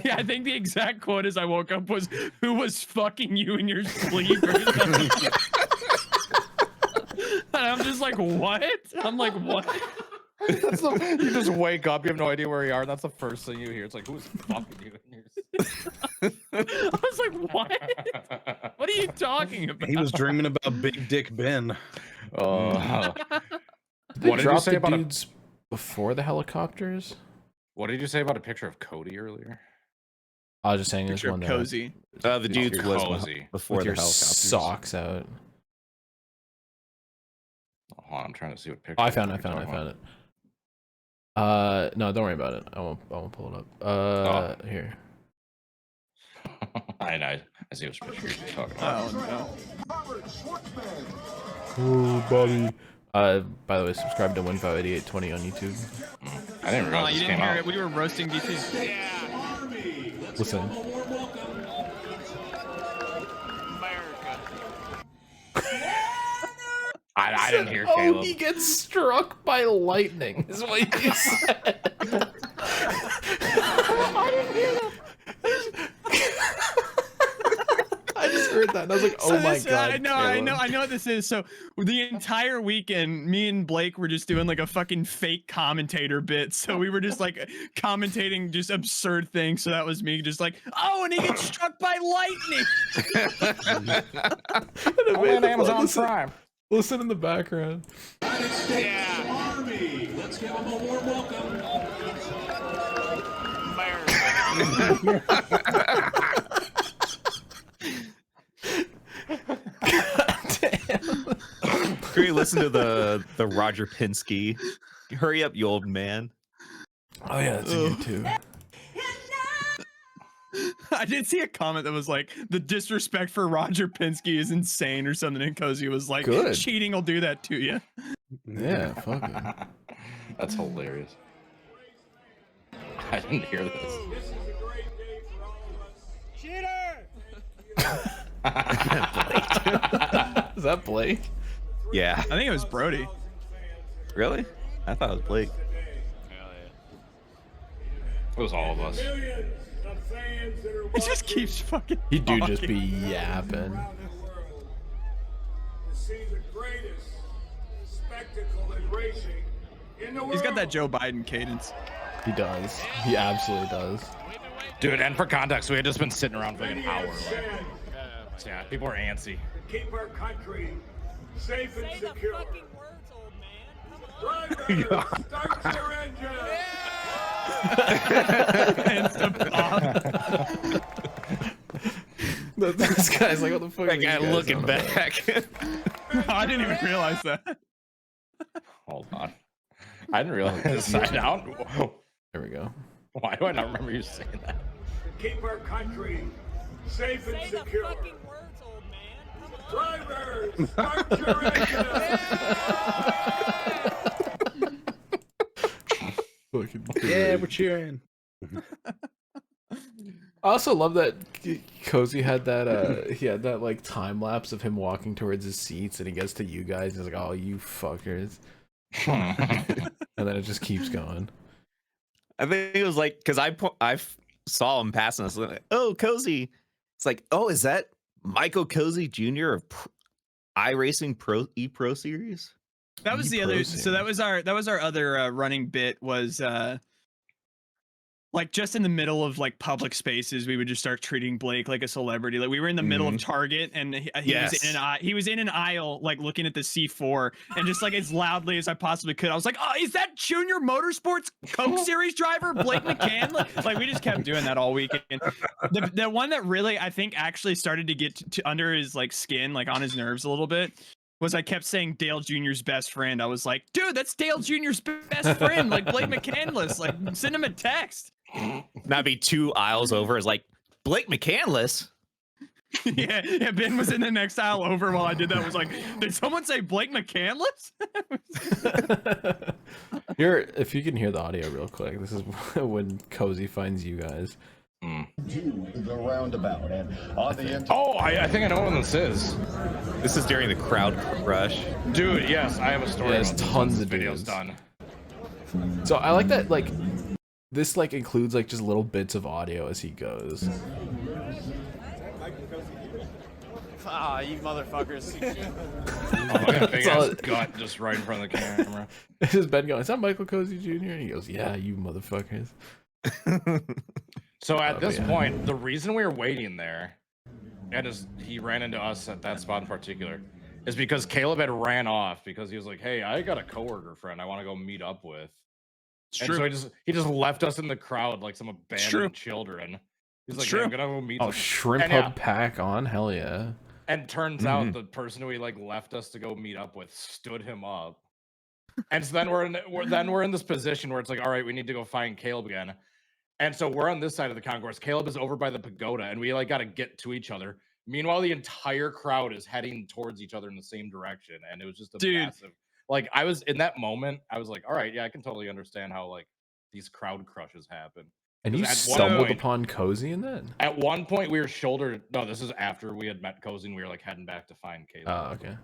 Yeah, I think the exact quote as I woke up was, "Who was fucking you in your sleep?" Or something. And I'm just like, what? I'm like, what? That's you just wake up, you have no idea where you are, and that's the first thing you hear. It's like, who's fucking you in your sleep? I was like, what? What are you talking about? He was dreaming about Big Dick Ben. What They did you dropped say the about a- dudes before the helicopters? What did you say about a picture of Cody earlier? I was just saying there's Picture one of there Cozy. The dude You're was Cozy. before with the your helicopters. socks out. Oh, hold on, I'm trying to see what picture. Oh, I found it. No, don't worry about it. I won't pull it up. Here. I see what picture you're talking about. Oh no. Oh, Bobby. By the way, subscribe to Winfo8820 on YouTube. I didn't realize You this didn't came hear out. it. We were roasting DC. Listen. I didn't hear Oh, Caleb. he gets struck by lightning, is what you said. I didn't hear that. I just heard that and I was like, oh my god. I know what this is. So the entire weekend, me and Blake were just doing like a fucking fake commentator bit. So we were just like commentating just absurd things. So that was me just like, oh, and he gets struck by lightning. Only on Amazon Prime. Listen in the background. Army. Let's give them a warm welcome. Can we listen to the Roger Pinsky? Hurry up, you old man. Oh yeah, that's in here too. I did see a comment that was like, the disrespect for Roger Pinsky is insane or something. And Cozy was like, Good. cheating will do that to you. Yeah, fuck it. That's hilarious. I didn't hear this. Is that Blake? Yeah. I think it was Brody. Really? I thought it was Blake. It was all of us. It just keeps fucking. He do just talking. be yapping. To see the greatest spectacle in racing in the world. He's got that Joe Biden cadence. He does. He absolutely does. Dude, and for context, we had just been sitting around for like an hour. Said, So yeah, people are antsy. to keep our country safe and secure. Drivers, start your engine. This guy's like, what the fuck? That guy looking back. I didn't even realize that. Hold on. I didn't realize this side down. Whoa. There we go. Why do I not remember you saying that? To keep our country safe and secure. Drivers, start your engine. Yeah, we're cheering. I also love that Cozy had that he had that like time lapse of him walking towards his seats and he gets to you guys and he's like, oh, you fuckers. And then it just keeps going. I think it was like, because I saw him passing us. Like, oh, Cozy. It's like, oh, is that Michael Cozy Jr. of iRacing Pro Series? That was the other. So that was our other running bit was like just in the middle of like public spaces, we would just start treating Blake like a celebrity. Like we were in the middle of Target and he was in an aisle like looking at the C4 and just like as loudly as I possibly could, I was like, oh, is that Junior Motorsports Coke Series driver Blake McCann? Like we just kept doing that all weekend. The one that really I think actually started to get to under his like skin, like on his nerves a little bit, was I kept saying Dale Jr.'s best friend. I was like, dude, that's Dale Jr.'s best friend, like Blake McCandless. Like, send him a text. That'd be 2 aisles over. Is like Blake McCandless. yeah, Ben was in the next aisle over while I did that. Was like, did someone say Blake McCandless? If you can hear the audio real quick, this is when Cozy finds you guys. To the roundabout and on the end. Oh, I think I know what this is. This is during the crowd rush. Dude, yes, I have a story. Yeah, there's about this tons once of this video's dudes. done. So I like that, like, this like includes like just little bits of audio as he goes. Ah, you motherfuckers. Oh, look at that big That's all ass it- gut just right in front of the camera. It's just Ben going, is that Michael Cozy Jr.? And he goes, yeah, you motherfuckers. So at this yeah. point, the reason we were waiting there, and he ran into us at that spot in particular, is because Caleb had ran off because he was like, "Hey, I got a coworker friend I want to go meet up with." And true. so he just left us in the crowd like some true. abandoned children. He's It's like, true. "Hey, I'm gonna go meet." Oh, some-" shrimp And hub pack on? Hell yeah. And turns out the person who he like left us to go meet up with stood him up. And so then we're in this position where it's like, all right, we need to go find Caleb again. And so we're on this side of the concourse. Caleb is over by the pagoda, and we like got to get to each other. Meanwhile, the entire crowd is heading towards each other in the same direction, and it was just a massive. Like I was in that moment, I was like, all right, yeah, I can totally understand how like these crowd crushes happen. And you stumbled upon Cozy in that? At one point, we were shoulder. No, this is after we had met Cozy, and we were like heading back to find Caleb. Oh, okay.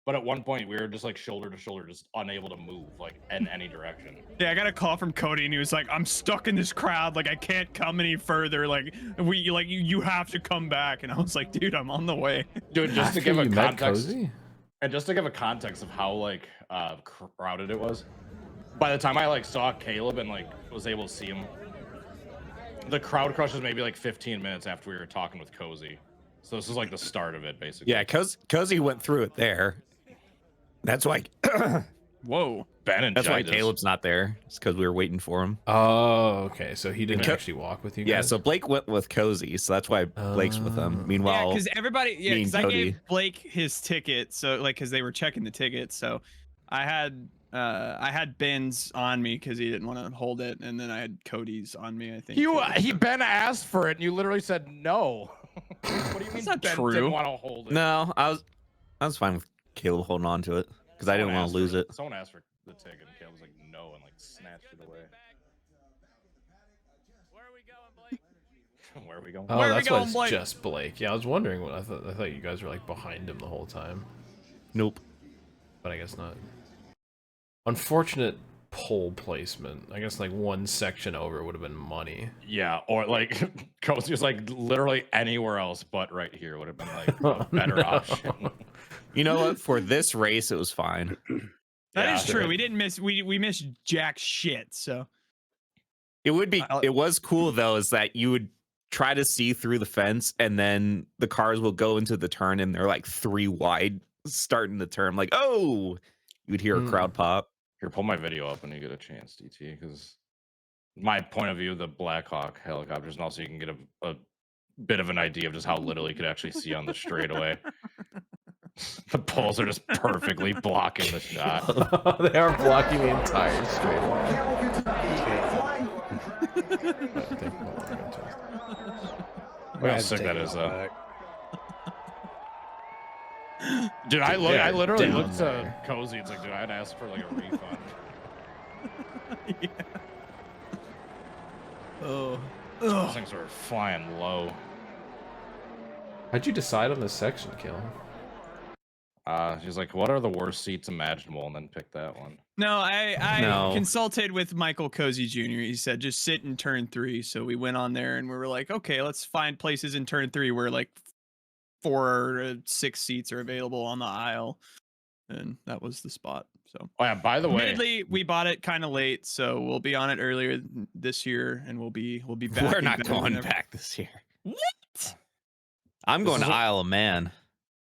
But at one point, we were just like shoulder to shoulder, just unable to move like in any direction. Yeah, I got a call from Cody, and he was like, "I'm stuck in this crowd. Like, I can't come any further. Like, you have to come back." And I was like, "Dude, I'm on the way." Dude, just After to give a you met context, Cozy? and just to give a context of how like crowded it was. By the time I like saw Caleb and like was able to see him, the crowd crush was maybe like 15 minutes after we were talking with Cozy. So this is like the start of it, basically. Yeah, Cozy went through it there. That's why. Whoa. That's why Caleb's not there. It's because we were waiting for him. Oh, okay. So he didn't actually walk with you guys? Yeah, so Blake went with Cozy, so that's why Blake's with him. Meanwhile, because everybody, because I Cody. gave Blake his ticket, so like, because they were checking the ticket, so I had Ben's on me because he didn't want to hold it, and then I had Cody's on me. I think Ben asked for it, and you literally said no. What do you mean? not Ben true. didn't want to hold it? No, I was fine with Caleb holding on to it because I didn't want to lose it. Someone asked for the ticket, and Caleb was like no, and like snatched it away. Where are we going, Blake? Where are we going? Oh, Where are we that's why going, it's Blake? just Blake. Yeah, I was wondering what I thought you guys were like behind him the whole time. Nope. But I guess not. Unfortunate pole placement. I guess like one section over would have been money. Yeah, or like Cozy was like literally anywhere else but right here would have been like a better option. You know what? For this race, it was fine. That is Yeah. true. We didn't miss. We missed jack shit. So It would be. It was cool though, is that you would try to see through the fence, and then the cars will go into the turn, and they're like 3 wide starting the turn. Like, oh, you would hear a crowd pop. Here, pull my video up when you get a chance, DT, because my point of view, the Black Hawk helicopters, and also you can get a bit of an idea of just how little you could actually see on the straightaway. The poles are just perfectly blocking the shot. They are blocking the entire straightaway. Look how sick that is, though. Dude, I literally looked to Cozy. It's like, dude, I'd ask for like a refund. yeah. Oh. Those things were flying low. How'd you decide on this section, Kill? She's like, what are the worst seats imaginable? And then pick that one. No, I No. consulted with Michael Cozy Jr. He said just sit in turn 3. So we went on there and we were like, okay, let's find places in turn 3 where like 4 or 6 seats are available on the aisle, and that was the spot. So, oh yeah, by the way, admittedly, we bought it kind of late, so we'll be on it earlier this year, and we'll be back. We're not going back this year. What? I'm going to Isle of Man.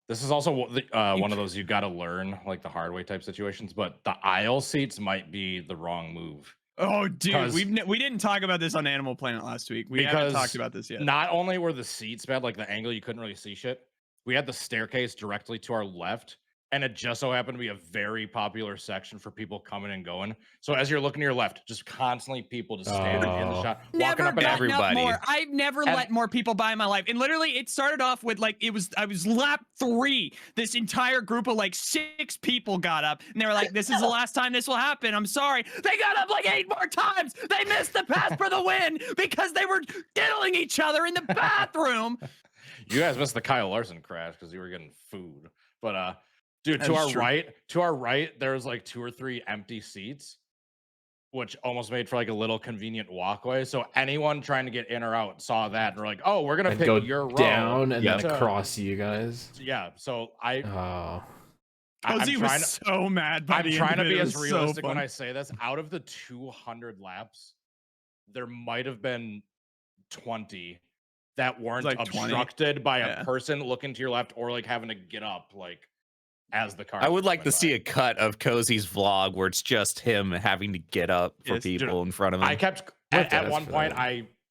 this is also one of those you got to learn, like the hard way type situations. But the aisle seats might be the wrong move. Oh, dude, we didn't talk about this on Animal Planet last week. We haven't talked about this yet. Not only were the seats bad, like the angle you couldn't really see shit. We had the staircase directly to our left, and it just so happened to be a very popular section for people coming and going. So as you're looking to your left, just constantly people just standing in the shot, walking Never up and gotten everybody. up more. I've never let more people by in my life. And literally, it started off with like I was lap 3. This entire group of like 6 people got up, and they were like, "This is the last time this will happen. I'm sorry." They got up like 8 more times. They missed the pass for the win because they were diddling each other in the bathroom. You guys missed the Kyle Larson crash because you were getting food. But dude, to our right, there was like 2 or 3 empty seats, which almost made for like a little convenient walkway. So anyone trying to get in or out saw that and were like, "Oh, we're gonna pick go your row down and then to-" across you guys. Yeah. So Cozy was so mad. By I'm the trying end to of it. be It as was so realistic when fun. I say this. Out of the 200 laps, there might have been 20 that weren't Like 20? obstructed by a person looking to your left or like having to get up like as the car. I would like to see a cut of Cozy's vlog where it's just him having to get up for people in front of him. I kept at one point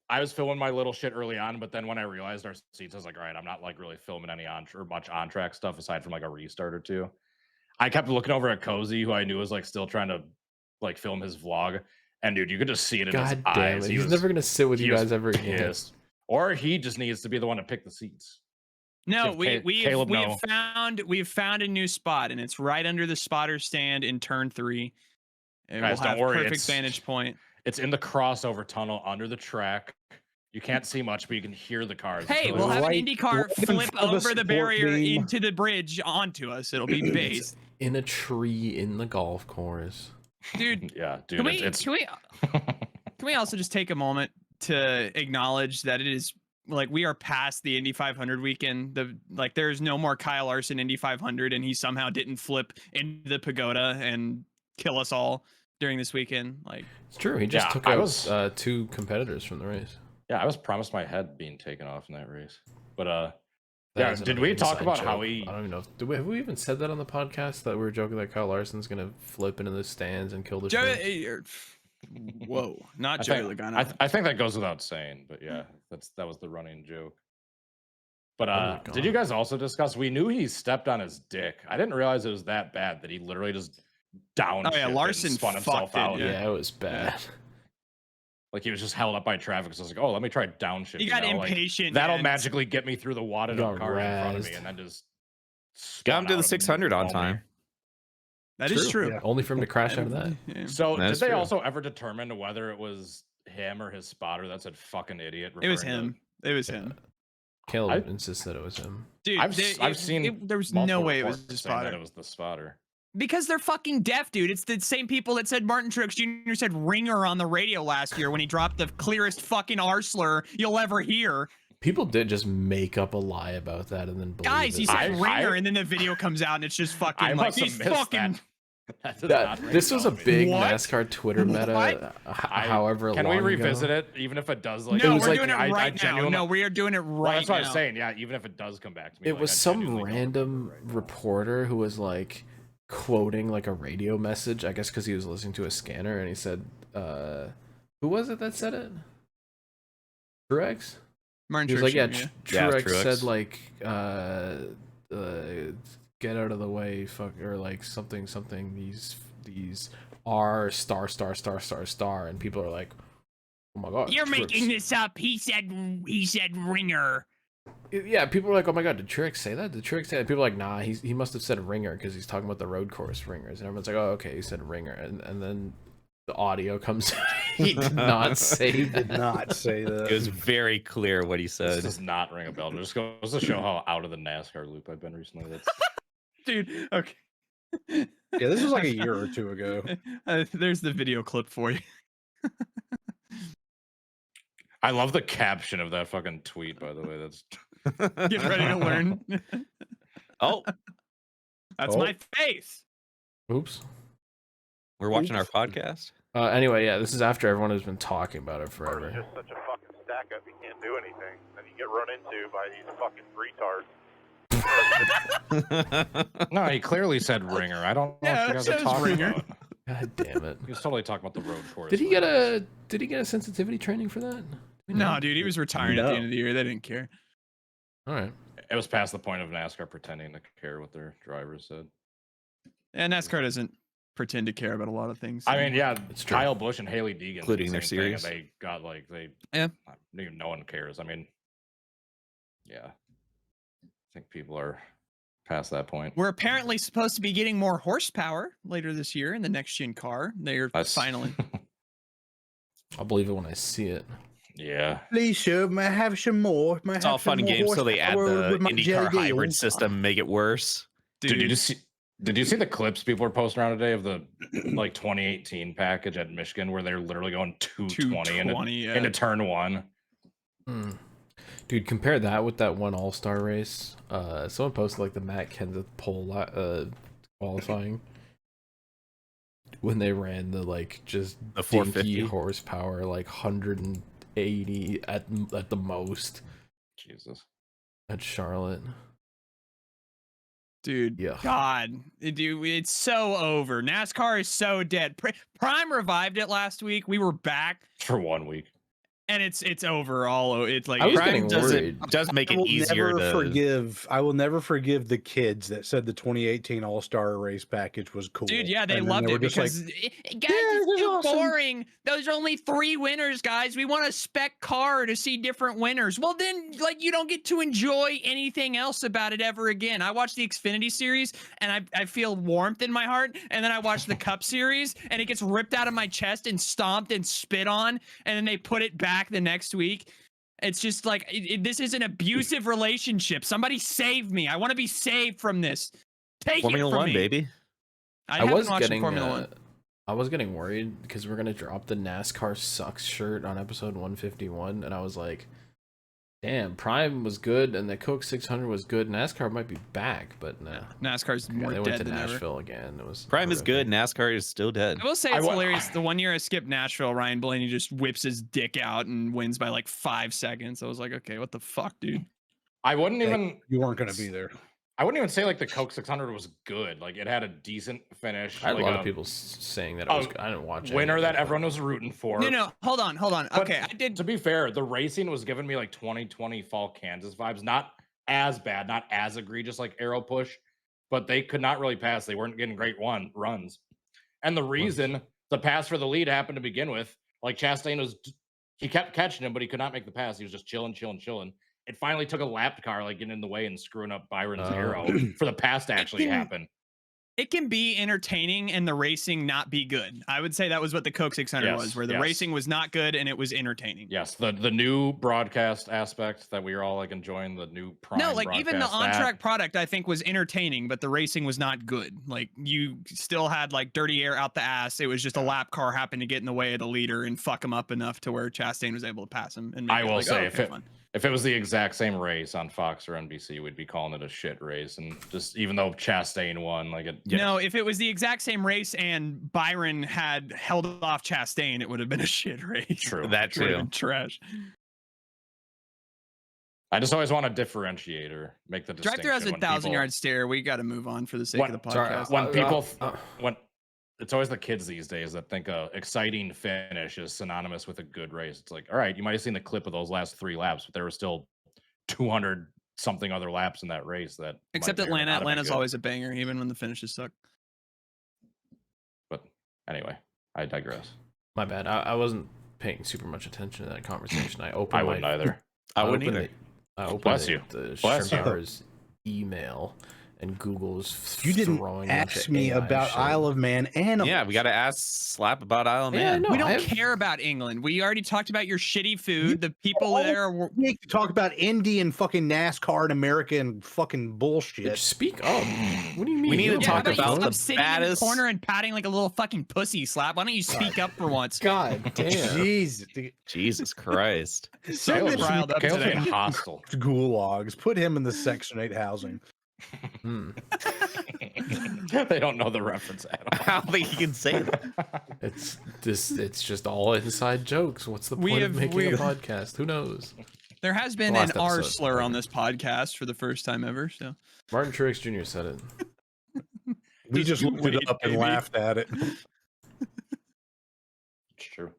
I was filming my little shit early on, but then when I realized our seats, I was like, all right, I'm not like really filming any much on track stuff aside from like a restart or two. I kept looking over at Cozy, who I knew was like still trying to like film his vlog, and dude, you could just see it in his God damn eyes. it! He He's was, never gonna sit with he you was guys ever again. pissed. Or he just needs to be the one to pick the seats. No, Give we Caleb have no. found a new spot, and it's right under the spotter stand in turn 3. And Guys, we'll don't have worry, perfect it's- vantage point. It's in the crossover tunnel under the track. You can't see much, but you can hear the cars. Hey, So we'll have an Right- IndyCar right in flip front of the over the support barrier beam. into the bridge onto us. It'll be based. In a tree in the golf course. Dude, yeah, dude, can we, it's can we also just take a moment to acknowledge that it is like we are past the Indy 500 weekend. There's no more Kyle Larson Indy 500, and he somehow didn't flip into the pagoda and kill us all during this weekend. Like, It's true. He just Yeah, took I out was- 2 competitors from the race. yeah, I was promised my head being taken off in that race. But That yeah, is did another we talk inside about joke. how he I don't even know. Have we even said that on the podcast that we were joking that Kyle Larson's gonna flip into the stands and kill the shrimp? whoa, not I Joey think, Logano. I think that goes without saying, but yeah, that was the running joke. But my did you God. guys also discuss? We knew he stepped on his dick. I didn't realize it was that bad that he literally just downshifted Oh yeah, Larson and spun himself fucked it, out. Yeah, it was bad. Like he was just held up by traffic. So I was like, oh, let me try downshifting. He got now, like, impatient. that'll and- magically get me through the wadded up got car in front of me, razzed. and then just Got him spun to out the of 600 on nowhere. time. That is true. Yeah. Only for him to crash out of that. Yeah. So That's did they true. also ever determine whether it was him or his spotter that said "fucking idiot"? It was referring to- him. It was him. Caleb insists that it was him. Dude, I've seen. there was no multiple way it was reports the saying that spotter. it was the spotter. Because they're fucking deaf, dude. It's the same people that said Martin Truex Jr. said ringer on the radio last year when he dropped the clearest fucking R slur you'll ever hear. People did just make up a lie about that and then believe Guys, he it. said I- ringer, and then the video comes out and it's just fucking I like must have he's missed fucking. that. That does That- not ring this was a bell to me. big What? NASCAR Twitter meta. What? However Can long we ago. revisit it, even if it does? Like, No, was we're like- doing it I right now. genuinely- No, we are doing it Well, right that's what I now. was saying. Yeah, even if it does come back to me, It like, was I some genuinely don't random remember. reporter who was like quoting like a radio message, I guess because he was listening to a scanner, and he said, who was it that said it? Truex? Martin He was Truex like, yeah, Jr., Yeah, Truex Truex. said like, get out of the way, fuck, or like something. These are star, and people are like, oh my god, You're Truex. making this up. He said ringer. Yeah, people are like, oh my god, did Truex say that? Did Truex say that? People are like, nah, he must have said ringer because he's talking about the road course ringers, and everyone's like, oh okay, he said ringer, and then the audio comes. He did not say Did that. not say that. It was very clear what he This said. does not ring a bell. It just goes to show how out of the NASCAR loop I've been recently. That's Dude, okay. Yeah, this was like a year or two ago. There's the video clip for you. I love the caption of that fucking tweet, by the way. That's Get ready to learn. Oh, That's Oh. my face. Oops. we're watching our podcast. Anyway, yeah, this is after everyone has been talking about it forever. Just such a fucking stack up, you can't do anything. Then you get run into by these fucking retards. no, he clearly said ringer. I don't know Yeah, what you it guys are says talking ringer. about. God damn it. He was totally talking about the road course. Did he get a sensitivity training for that? Do we know? No, dude, he was retiring at the No. end of the year. They didn't care. All right. It was past the point of NASCAR pretending to care what their drivers said. And NASCAR doesn't pretend to care about a lot of things. I mean, yeah, It's true. Kyle Busch and Haley Deegan, did the Including their same thing, and series. they got like Yeah. no one cares. I mean, yeah, I think people are past that point. We're apparently supposed to be getting more horsepower later this year in the next gen car. They're That's- finally. I'll believe it when I see it. yeah. Please, sir, may I have some more? May I It's have all some fun and more games till they add horsepower the with my IndyCar jelly hybrid deals? system, make it worse. Did you just see? Did you see the clips people were posting around today of the like 2018 package at Michigan where they're literally going 220 220, into turn one? Hmm. Dude, compare that with that one All-Star race. Someone posted like the Matt Kenseth pole qualifying when they ran the like just The dinky 450. horsepower, like 180 at the most Jesus. at Charlotte. Dude, Yeah. God, dude, it's so over. NASCAR is so dead. Prime revived it last week. We were back. For 1 week. and it's overall. It's like I was Prime getting worried. does make it easier to. I will never forgive the kids that said the 2018 All-Star Race package was cool. Dude, yeah, they And then loved were it just like, because guys, "Yeah, it's this is too awesome." boring. Those are only 3 winners, guys. We want a spec car to see different winners. Well, then, like, you don't get to enjoy anything else about it ever again. I watched the Xfinity series and I feel warmth in my heart, and then I watched the Cup series and it gets ripped out of my chest and stomped and spit on, and then they put it back the next week. It's just like this is an abusive relationship. Somebody save me. I want to be saved from this. Take Formula it from One, me. baby. I was haven't watched getting Formula One. I was getting worried because we're gonna drop the NASCAR sucks shirt on episode 151, and I was like, damn, Prime was good and the Coke 600 was good. NASCAR might be back, but no. NASCAR's more they went dead to than Nashville ever. again. It was Prime is horrific. good. NASCAR is still dead. I will say it's hilarious. The one year I skipped Nashville, Ryan Blaney just whips his dick out and wins by like 5 seconds. I was like, okay, what the fuck, dude? I wouldn't even. You weren't going to be there. I wouldn't even say like the Coke 600 was good. Like it had a decent finish. I had like a lot of people saying that it was. I didn't watch it. Winner that everyone was rooting for. No, hold on. But Okay, I did. To be fair, the racing was giving me like 2020 Fall Kansas vibes. Not as bad, not as egregious like Arrow Push, but they could not really pass. They weren't getting great runs. And the reason the pass for the lead happened to begin with, like Chastain he kept catching him, but he could not make the pass. He was just chilling. It finally took a lapped car like getting in the way and screwing up Byron's arrow for the pass to actually happen. It can be entertaining and the racing not be good. I would say that was what the Coke 600 was, where the racing was not good and it was entertaining. Yes, the new broadcast aspect that we were all like enjoying, the new Prime. No, like even the broadcast on-track product I think was entertaining, but the racing was not good. Like you still had like dirty air out the ass. It was just a lap car happened to get in the way of the leader and fuck him up enough to where Chastain was able to pass him. And I will like, say, if it was the exact same race on Fox or NBC, we'd be calling it a shit race. And just even though Chastain won, like it. No, if it was the exact same race and Byron had held off Chastain, it would have been a shit race. True. That It would have too. been trash. I just always want a differentiator. Make the Drive distinction. through has a when 1,000-yard stare. We got to move on for the sake of the podcast. When people, when it's always the kids these days that think a exciting finish is synonymous with a good race. It's like, all right, you might have seen the clip of those last 3 laps, but there were still 200 something other laps in that race that. Except Atlanta. Atlanta's always a banger, even when the finishes suck. But anyway, I digress. My bad. I wasn't paying super much attention to that conversation. I wouldn't either. I wouldn't either. I opened Bless you. the Bless you. Shrimp email, and Google's You didn't throwing ask me about Isle of Man animals. Yeah, we got to ask Slap about Isle of Man. no, We don't care about England. We already talked about your shitty food. The people there are. We need to talk about Indy and fucking NASCAR and America and fucking bullshit. Speak up. What do you mean? We need You to don't talk have how about you about stop the sitting in the baddest- corner and patting like a little fucking pussy, Slap. Why don't you speak up for once? God damn. Jeez, Jesus Christ. So Caleb's riled up Caleb's today. being hostile. gulags. Put him in the Section 8 housing. Hmm. They don't know the reference at all. I don't think you can say that. It's just all inside jokes. What's the point of making a podcast? Who knows? There has been The an last R episode. slur on this podcast for the first time ever. So Martin Truex Jr. said it. We just you looked it wait, up and baby. laughed at it. It's true.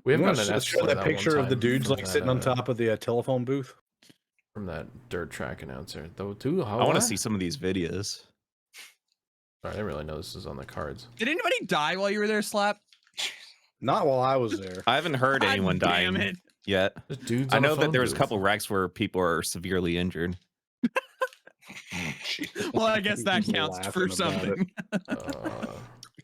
We have You gotten wanna an escort show that one picture of the time dudes from like that, sitting on top of the telephone booth. from that dirt track announcer. Though, too. I want to see some of these videos. Sorry, I didn't really know this was on the cards. did anybody die while you were there, Slap? Not while I was there. I haven't heard God anyone damn dying it. yet. There's dudes. I on the know that phone there was a booth. couple wrecks where people are severely injured. Well, I guess that He's counts laughing for about something.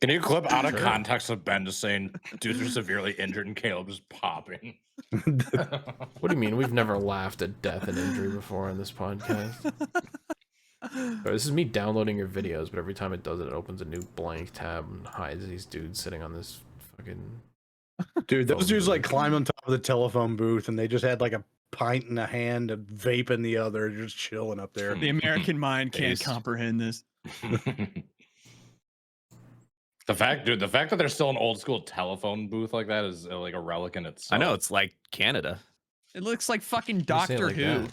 Can you clip out of Sure. context of Ben just saying dudes are severely injured and Caleb just popping? What do you mean? We've never laughed at death and injury before on this podcast. This is me downloading your videos, but every time it does it, it opens a new blank tab and hides these dudes sitting on this fucking. Dude, those phone dudes like booth. climbed on top of the telephone booth and they just had like a pint in a hand, a vape in the other, just chilling up there. The American mind can't Taste. comprehend this. The fact that there's still an old school telephone booth like that is like a relic in itself. I know, it's like Canada. It looks like fucking You say it Doctor like Who. that.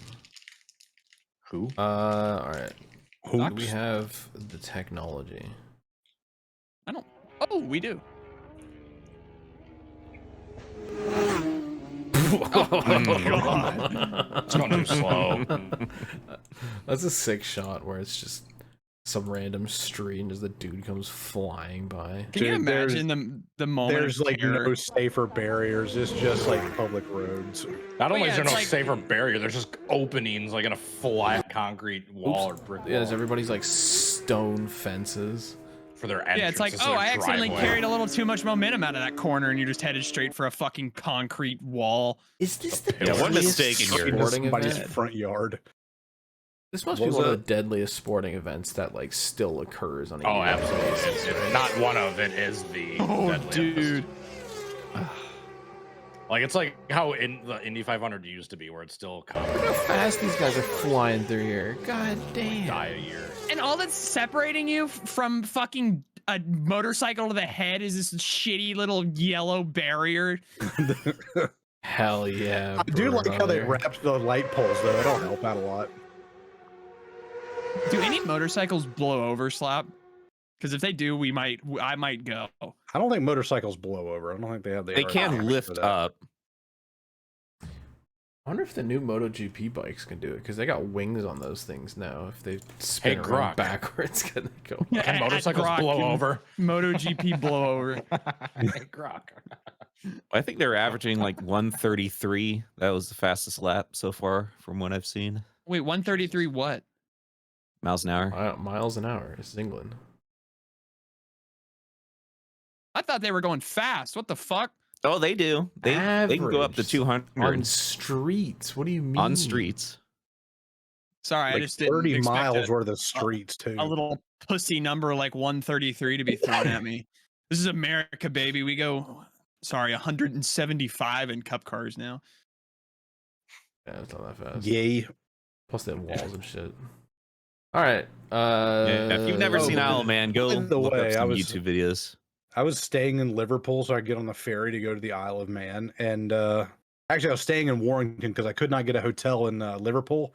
Who? All right. Do we Hoops. have the technology? I don't. Oh, we do. God. It's going too slow. That's a sick shot where it's just some random street and as the dude comes flying by. Can you Dude, there's- imagine the moment? There's of like terror? no safer barriers. It's just like public roads. Not only yeah, is there it's no like- safer barrier, there's just openings like in a flat concrete wall or brick wall Yeah, there's everybody's like stone fences. for their entrance. Yeah, it's like, to oh, their I accidentally driveway. carried a little too much momentum out of that corner, and you're just headed straight for a fucking concrete wall. Is this the Yeah, what deadliest mistake in your- Into sporting somebody's event? front yard. This must What be was one of that? the deadliest sporting events that like still occurs on a Oh, yearly absolutely. basis, It's right? not one of it is the Oh, deadliest. dude. Like it's like how in the Indy 500 used to be, where it's still Look how fast these guys are flying through here. God damn. die a year. And all that's separating you from fucking a motorcycle to the head is this shitty little yellow barrier. Hell yeah. I do like how they brother. wrapped the light poles though. That'll help out a lot. Do any motorcycles blow over, Slap? Because if they do, I might go. I don't think motorcycles blow over. I don't think they have the. They can aerodynamics lift for that. up. I wonder if the new MotoGP bikes can do it because they got wings on those things now. If they spin Hey, around Grok. backwards, can they go? Yeah, Can at motorcycles Grok, blow can over? MotoGP blow over. Grok. I think they're averaging like 133. That was the fastest lap so far from what I've seen. Wait, 133 what? Miles an hour. Miles an hour. This is England. I thought they were going fast. What the fuck? Oh, they do. They can go up to Average 200 on streets. What do you mean? on streets. Sorry, I Like just didn't 30 expect miles worth of streets too. a little pussy number like 133 to be thrown at me. This is America, baby. We go, 175 in cup cars now. Yeah, it's not that fast. Yay! Plus they have walls and shit. All right. Yeah, if you've never seen Isle of Man, go By the look way, up I some was- YouTube videos. I was staying in Liverpool, so I get on the ferry to go to the Isle of Man. And actually, I was staying in Warrington because I could not get a hotel in Liverpool.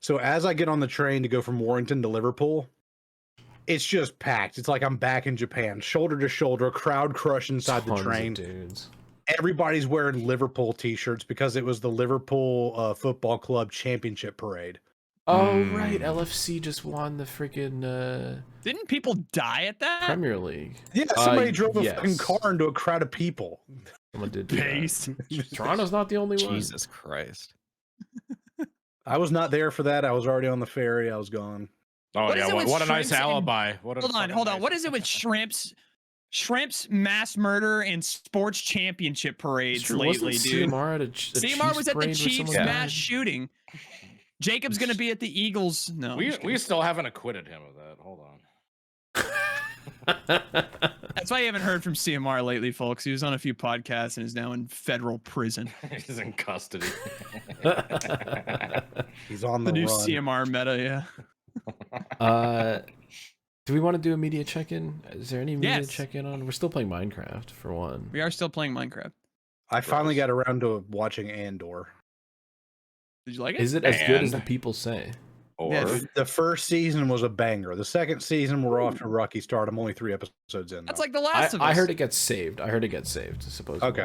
So as I get on the train to go from Warrington to Liverpool, it's just packed. It's like I'm back in Japan, shoulder to shoulder, crowd crush inside the Tons of train. dudes. Everybody's wearing Liverpool t-shirts because it was the Liverpool Football Club Championship Parade. Oh right, LFC just won the freaking Didn't people die at that? Premier League. Yeah, somebody drove a yes. fucking car into a crowd of people. Someone did do that. Based. Toronto's not the only one. Jesus Christ. I was not there for that. I was already on the ferry. I was gone. Oh What is yeah, it with what a nice shrimps and- alibi. What a Hold on, fucking hold on. nice- What is it with shrimps, mass murder, and sports championship It's parades true. lately, Wasn't dude? CMR at a CMR was at the parade where Chiefs someone mass died? shooting. Jacob's gonna be at the Eagles. No, I'm We just kidding. still haven't acquitted him of that. Hold on. That's why you haven't heard from CMR lately, folks. He was on a few podcasts and is now in federal prison. He's in custody. He's on The the new run. CMR meta, yeah. Do we want to do a media check-in? Is there any media Yes. check-in on? We're still playing Minecraft for one. We are still playing Minecraft. I finally got around to watching Andor. Did you like it? Is it as good as the And- people say? Or Yeah, The first season was a banger. The second season, we're off to a rocky start. I'm only 3 episodes in. That's though. like The Last of Us. I heard it gets saved. Supposedly. Okay.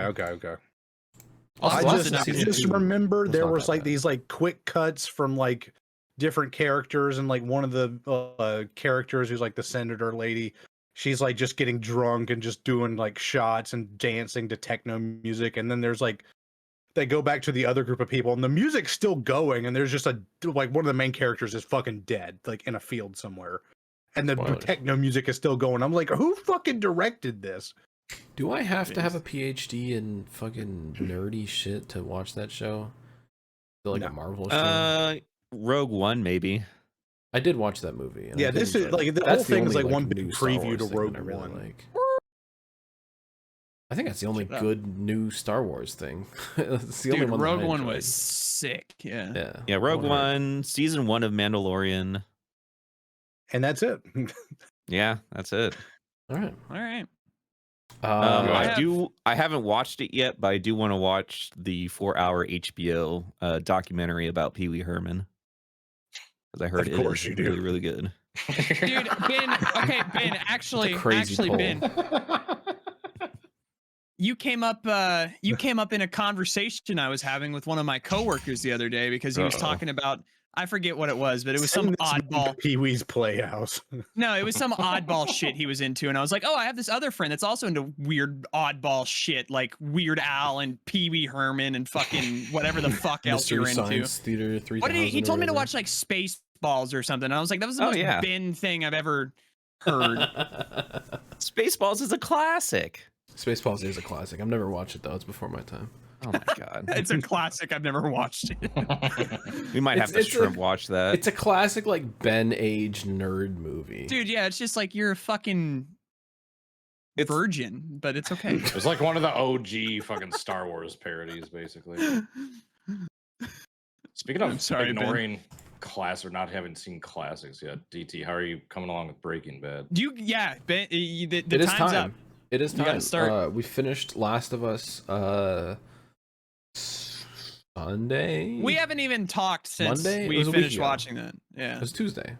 Also, I Last just, of Us I season just two remember was there not was that like bad. these like quick cuts from like different characters, and like one of the characters who's like the senator lady, she's like just getting drunk and just doing like shots and dancing to techno music, and then there's like they go back to the other group of people and the music's still going, and there's just a like one of the main characters is fucking dead like in a field somewhere, and the Spoilers. techno music is still going. I'm like, who fucking directed this? Do I have to have a PhD in fucking nerdy shit to watch that show? Is it like No. a Marvel show? Rogue One, maybe. I did watch that movie. and I Yeah, did this is enjoy it. like the That's whole thing is only, like one big new Star preview Wars to thing that Rogue I really One. like. I think that's the only Shut up. good new Star Wars thing. It's the only Dude, one that I Rogue One enjoyed. was sick. Yeah. Yeah. Yeah, Rogue 100. One, season 1 of Mandalorian. And that's it. Yeah, that's it. All right. All right. I haven't watched it yet, but I do want to watch the 4-hour HBO documentary about Pee-Wee Herman. Because I heard Of it course is you do. really, really good. Dude, Ben, okay, Ben, actually, crazy poll. Ben, you came up in a conversation I was having with one of my coworkers the other day because he was talking about, I forget what it was, but it was some oddball Pee-wee's Playhouse. No, it was some oddball shit he was into, and I was like, oh, I have this other friend that's also into weird oddball shit, like Weird Al and Pee-Wee Herman and fucking whatever the fuck else you're Mystery into. Science Theater 3000. What did he told me to or watch like Spaceballs or something. And I was like, that was the most Ben thing I've ever heard. Spaceballs is a classic. Spaceballs is a classic. I've never watched it though. It's before my time. Oh my god. It's a classic. I've never watched it. We might have to shrimp watch that. It's a classic like Ben age nerd movie. Dude, yeah, it's just like you're a fucking virgin, but it's okay. It's like one of the OG fucking Star Wars parodies, basically. Speaking of ignoring class or not having seen classics yet, DT, how are you coming along with Breaking Bad? Ben, the It is time's time. up. It is You gotta time. start. We finished Last of Us Sunday. We haven't even talked since Monday? It we was a week finished ago. watching that. Yeah. It was Tuesday.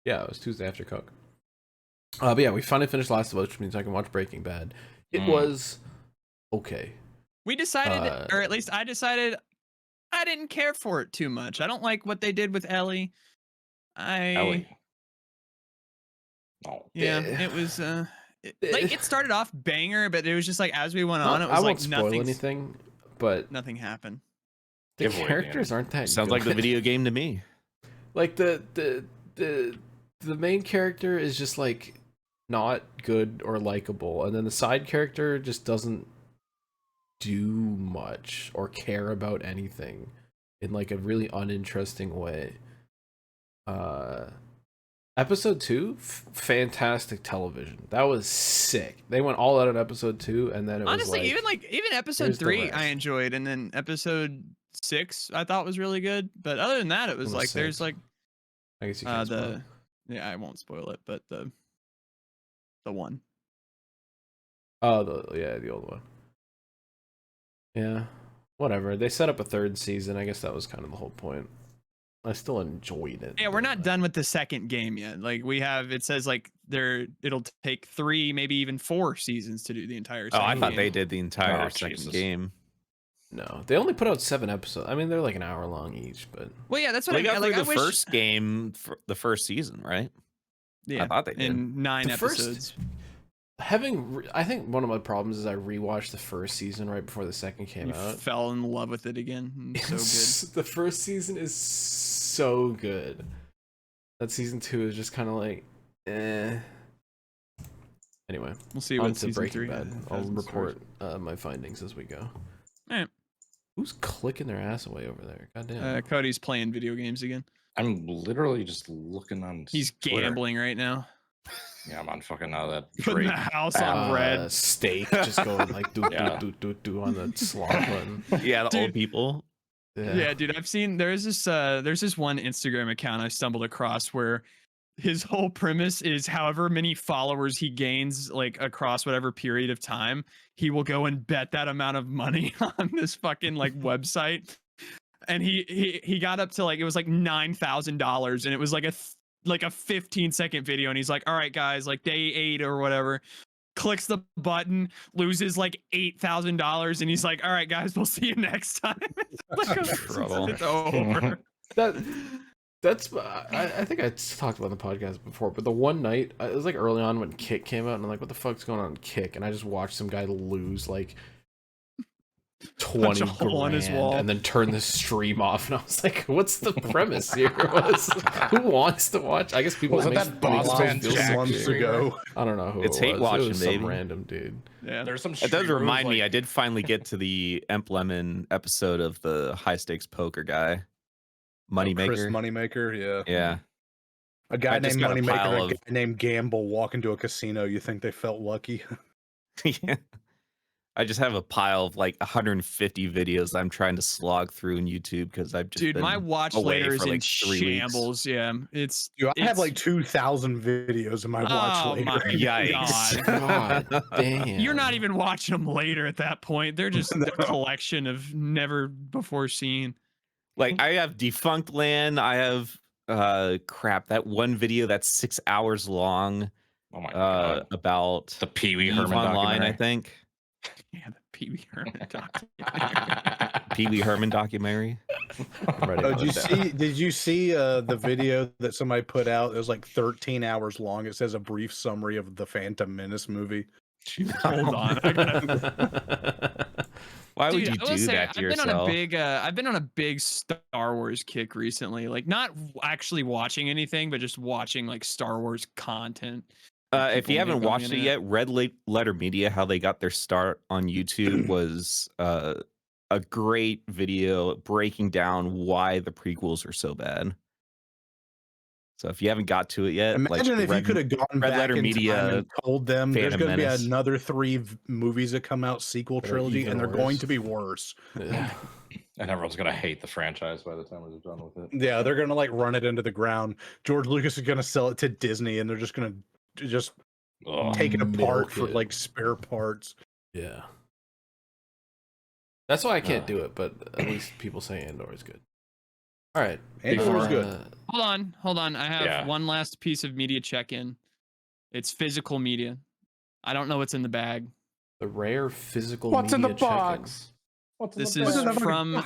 Yeah, it was Tuesday after Cook. But yeah, we finally finished Last of Us, which means I can watch Breaking Bad. It was okay. We decided, or at least I decided, I didn't care for it too much. I don't like what they did with Ellie. Ellie. Oh. Yeah, it was like it started off banger, but it was just like as we went on, it was I like won't spoil nothing. anything, but Nothing happened. the characters aren't that. Sounds good. like the video game to me. Like the main character is just like not good or likable, and then the side character just doesn't do much or care about anything in like a really uninteresting way. Episode 2, fantastic television. That was sick. They went all out on episode 2, and then it Honestly, was even episode here's the 3 rest. I enjoyed, and then episode 6 I thought was really good. But other than that, it was What was like there's 6? like I guess you can't spoil it. yeah, I won't spoil it, but the one. Oh, the old one. Yeah, whatever. They set up a third season. I guess that was kind of the whole point. I still enjoyed it. Yeah, we're not done with the second game yet. Like we have, it says like it'll take 3, maybe even 4 seasons to do the entire. Oh, I second thought game. they did the entire Oh, second Jesus. game. No, they only put out 7 episodes. I mean, they're like an hour long each, but Well, yeah, that's what They I got mean. Like through I the wish, first game for the first season, right? yeah, I thought they did. in 9 The first- episodes. I think one of my problems is I rewatched the first season right before the second came You out. fell in love with it again. It's so good. The first season is so good. That season 2 is just kind of like, eh. Anyway, We'll see on what to season Breaking 3 Bad. has I'll in store. report my findings as we go. Alright. Who's clicking their ass away over there? Goddamn. Cody's playing video games again. I'm literally just looking on. He's Twitter. gambling right now. Yeah, I'm on fucking that. Putting the Drake. house on red. Steak just going like do Yeah. do on the slot button. Yeah, the Dude. old people. Yeah, dude, I've seen there's this one Instagram account I stumbled across where his whole premise is however many followers he gains like across whatever period of time, he will go and bet that amount of money on this fucking like website. And he got up to like it was like $9,000 and it was like a 15-second video and he's like, all right guys, like day 8 or whatever, clicks the button, loses like $8,000 and he's like, all right guys, we'll see you next time. Like, Trouble. it's over. That's I think I talked about it on the podcast before, but the one night it was like early on when Kick came out and I'm like, what the fuck's going on in Kick? And I just watched some guy lose like 20 a hole in his grand wall. and then turn the stream off, and I was like, what's the premise here? Who wants to watch? I guess people Wasn't makes- that Boss makes Man people feel Jack months stupid. ago. I don't know who It's it hate was. watching, it was baby. some random dude. Yeah. There's some. It does streamers, remind me, like- I did finally get to the Emp Lemon episode of the high stakes poker guy. Chris Moneymaker. Moneymaker, yeah. Yeah. A guy I just named got a Moneymaker pile and a of- guy named Gamble walk into a casino. You think they felt lucky? Yeah. I just have a pile of like 150 videos I'm trying to slog through in YouTube because I've just Dude, been my watch away later is for in like 3 weeks. shambles. Yeah, it's. Dude, I have it's- like 2,000 videos in my watch Oh later. my Yikes. God. God damn. You're not even watching them later at that point. They're just a collection of never before seen. Like I have Defunct Land. I have crap, that one video that's 6 hours long Oh my god. about The Pee-Wee Eve Herman Online, I documentary. think. Yeah, the Pee-Wee Herman documentary. Pee-Wee Herman documentary. I'm writing Oh, all that down. did you see the video that somebody put out? It was like 13 hours long. It says a brief summary of the Phantom Menace movie. Hold on. I gotta... Why would Dude, you I will do say, that to I've been yourself? I've been on a big Star Wars kick recently. Like, not actually watching anything, but just watching like Star Wars content. If people you haven't make on the watched it internet. yet, Letter Media, how they got their start on YouTube, was a great video breaking down why the prequels are so bad. So if you haven't got to it yet, Imagine if you could have gone Red back Letter in Media time and told them there's Phantom going to be Menace. another 3 movies that come out, sequel That are trilogy, even and they're going worse. to be worse. Yeah. And everyone's gonna hate the franchise by the time we're done with it. Yeah, they're going to like run it into the ground. George Lucas is going to sell it to Disney, and they're just going to just Ugh. take it apart Milk for it. like spare parts. Yeah. That's why I can't do it, but at least people say Andor is good. All right. Andor is good. Hold on. I have Yeah. one last piece of media check-in. It's physical media. I don't know what's in the bag. The rare physical What's in the media check-in. box? What's in This the is bag? from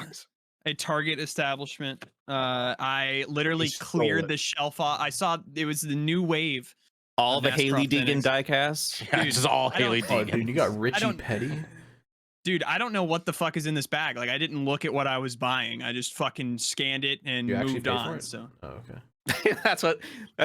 a Target establishment. I literally He stole cleared it. the shelf off. I saw it was the new wave. all the NASCAR Haley Deegan Phoenix. diecast. Yeah, Dude, this is all I don't- Haley Oh, Deegan. dude, you got Richie don't- Petty. Dude, I don't know what the fuck is in this bag. Like, I didn't look at what I was buying. I just fucking scanned it and You actually moved pay for on. it? So Oh, okay. That's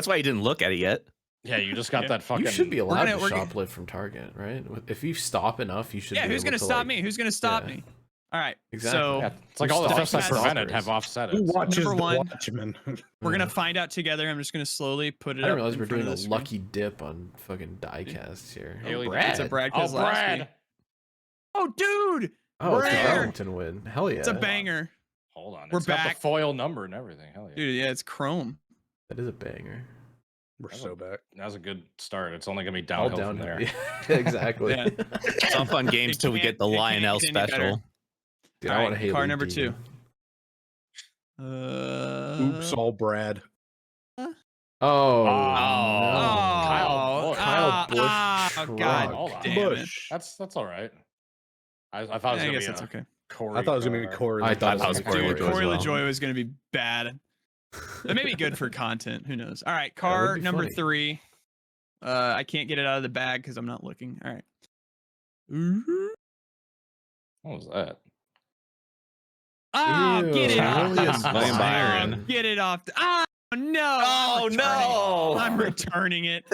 why you didn't look at it yet. Yeah, you just got Yeah. that fucking. You should be allowed gonna- to we're gonna- shoplift from Target, right? If you stop enough, you should. yeah, be who's able gonna to, stop like- me? Who's gonna stop Yeah. me? All right. Exactly. So Yeah, it's like all the Stop stuff that the prevented stalkers. have offset Who it. watches Number the one. Watchmen? we're Yeah. gonna find out together. I'm just gonna slowly put it I up. didn't realize in we're front doing of a the screen. lucky dip on fucking diecasts here. Haley Oh, Deegan. Brad. It's a Brad Oh, Cause last week. Brad. Oh, dude. Oh, it's a Brad. Darlington win. Hell yeah. It's a banger. Hold on. We're It's got back. the foil number and everything. Hell yeah. Dude, yeah, it's chrome. That is a banger. We're so back. That was a good start. It's only gonna be All downhill from down there. Yeah, exactly. Yeah. Some fun games It till we can't- get the it can't Lionel get any better. special. Dude, All I right, want to hate car number 2. Oops, all Brad. Oh, Oh. no. Kyle Busch Oh, truck. God Hold on. damn it. Bush. That's all right. I thought it was I gonna guess be that's a okay. Corey. I thought it was gonna be car. Corey. I thought it was Corey Corey Dude, LaJoy as Corey well. LaJoy was going to be bad. That may be good for content. Who knows? All right, would car be number funny. 3. I can't get it out of the bag because I'm not looking. All right. Mhm. What was that? Ah, get it off William the William Byron. Byron. Get it off. Oh no! Oh, I'm no. returning it.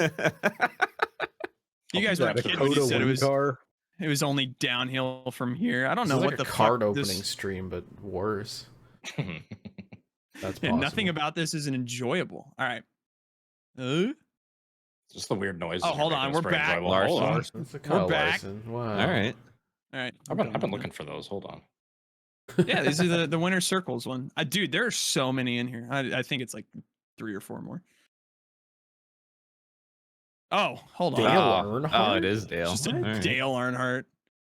You guys That were kidding when you Dakota said wind car. it was only downhill from here. I don't This know is what like the a card fuck opening this. stream, but worse. That's Yeah, possible. nothing about this is enjoyable. All right. Just the weird noises. Oh, you're hold making on, is we're pretty back. enjoyable. Hold on. Larson. That's a Kyle back. Larson. Wow. All right. All right. I've been looking for those. Hold on. Yeah, these are the winter circles one. Dude, there are so many in here. I think it's like 3 or 4 more. Oh, hold on. Dale Oh, Earnhardt? it is Dale. Just a All right. Dale Earnhardt.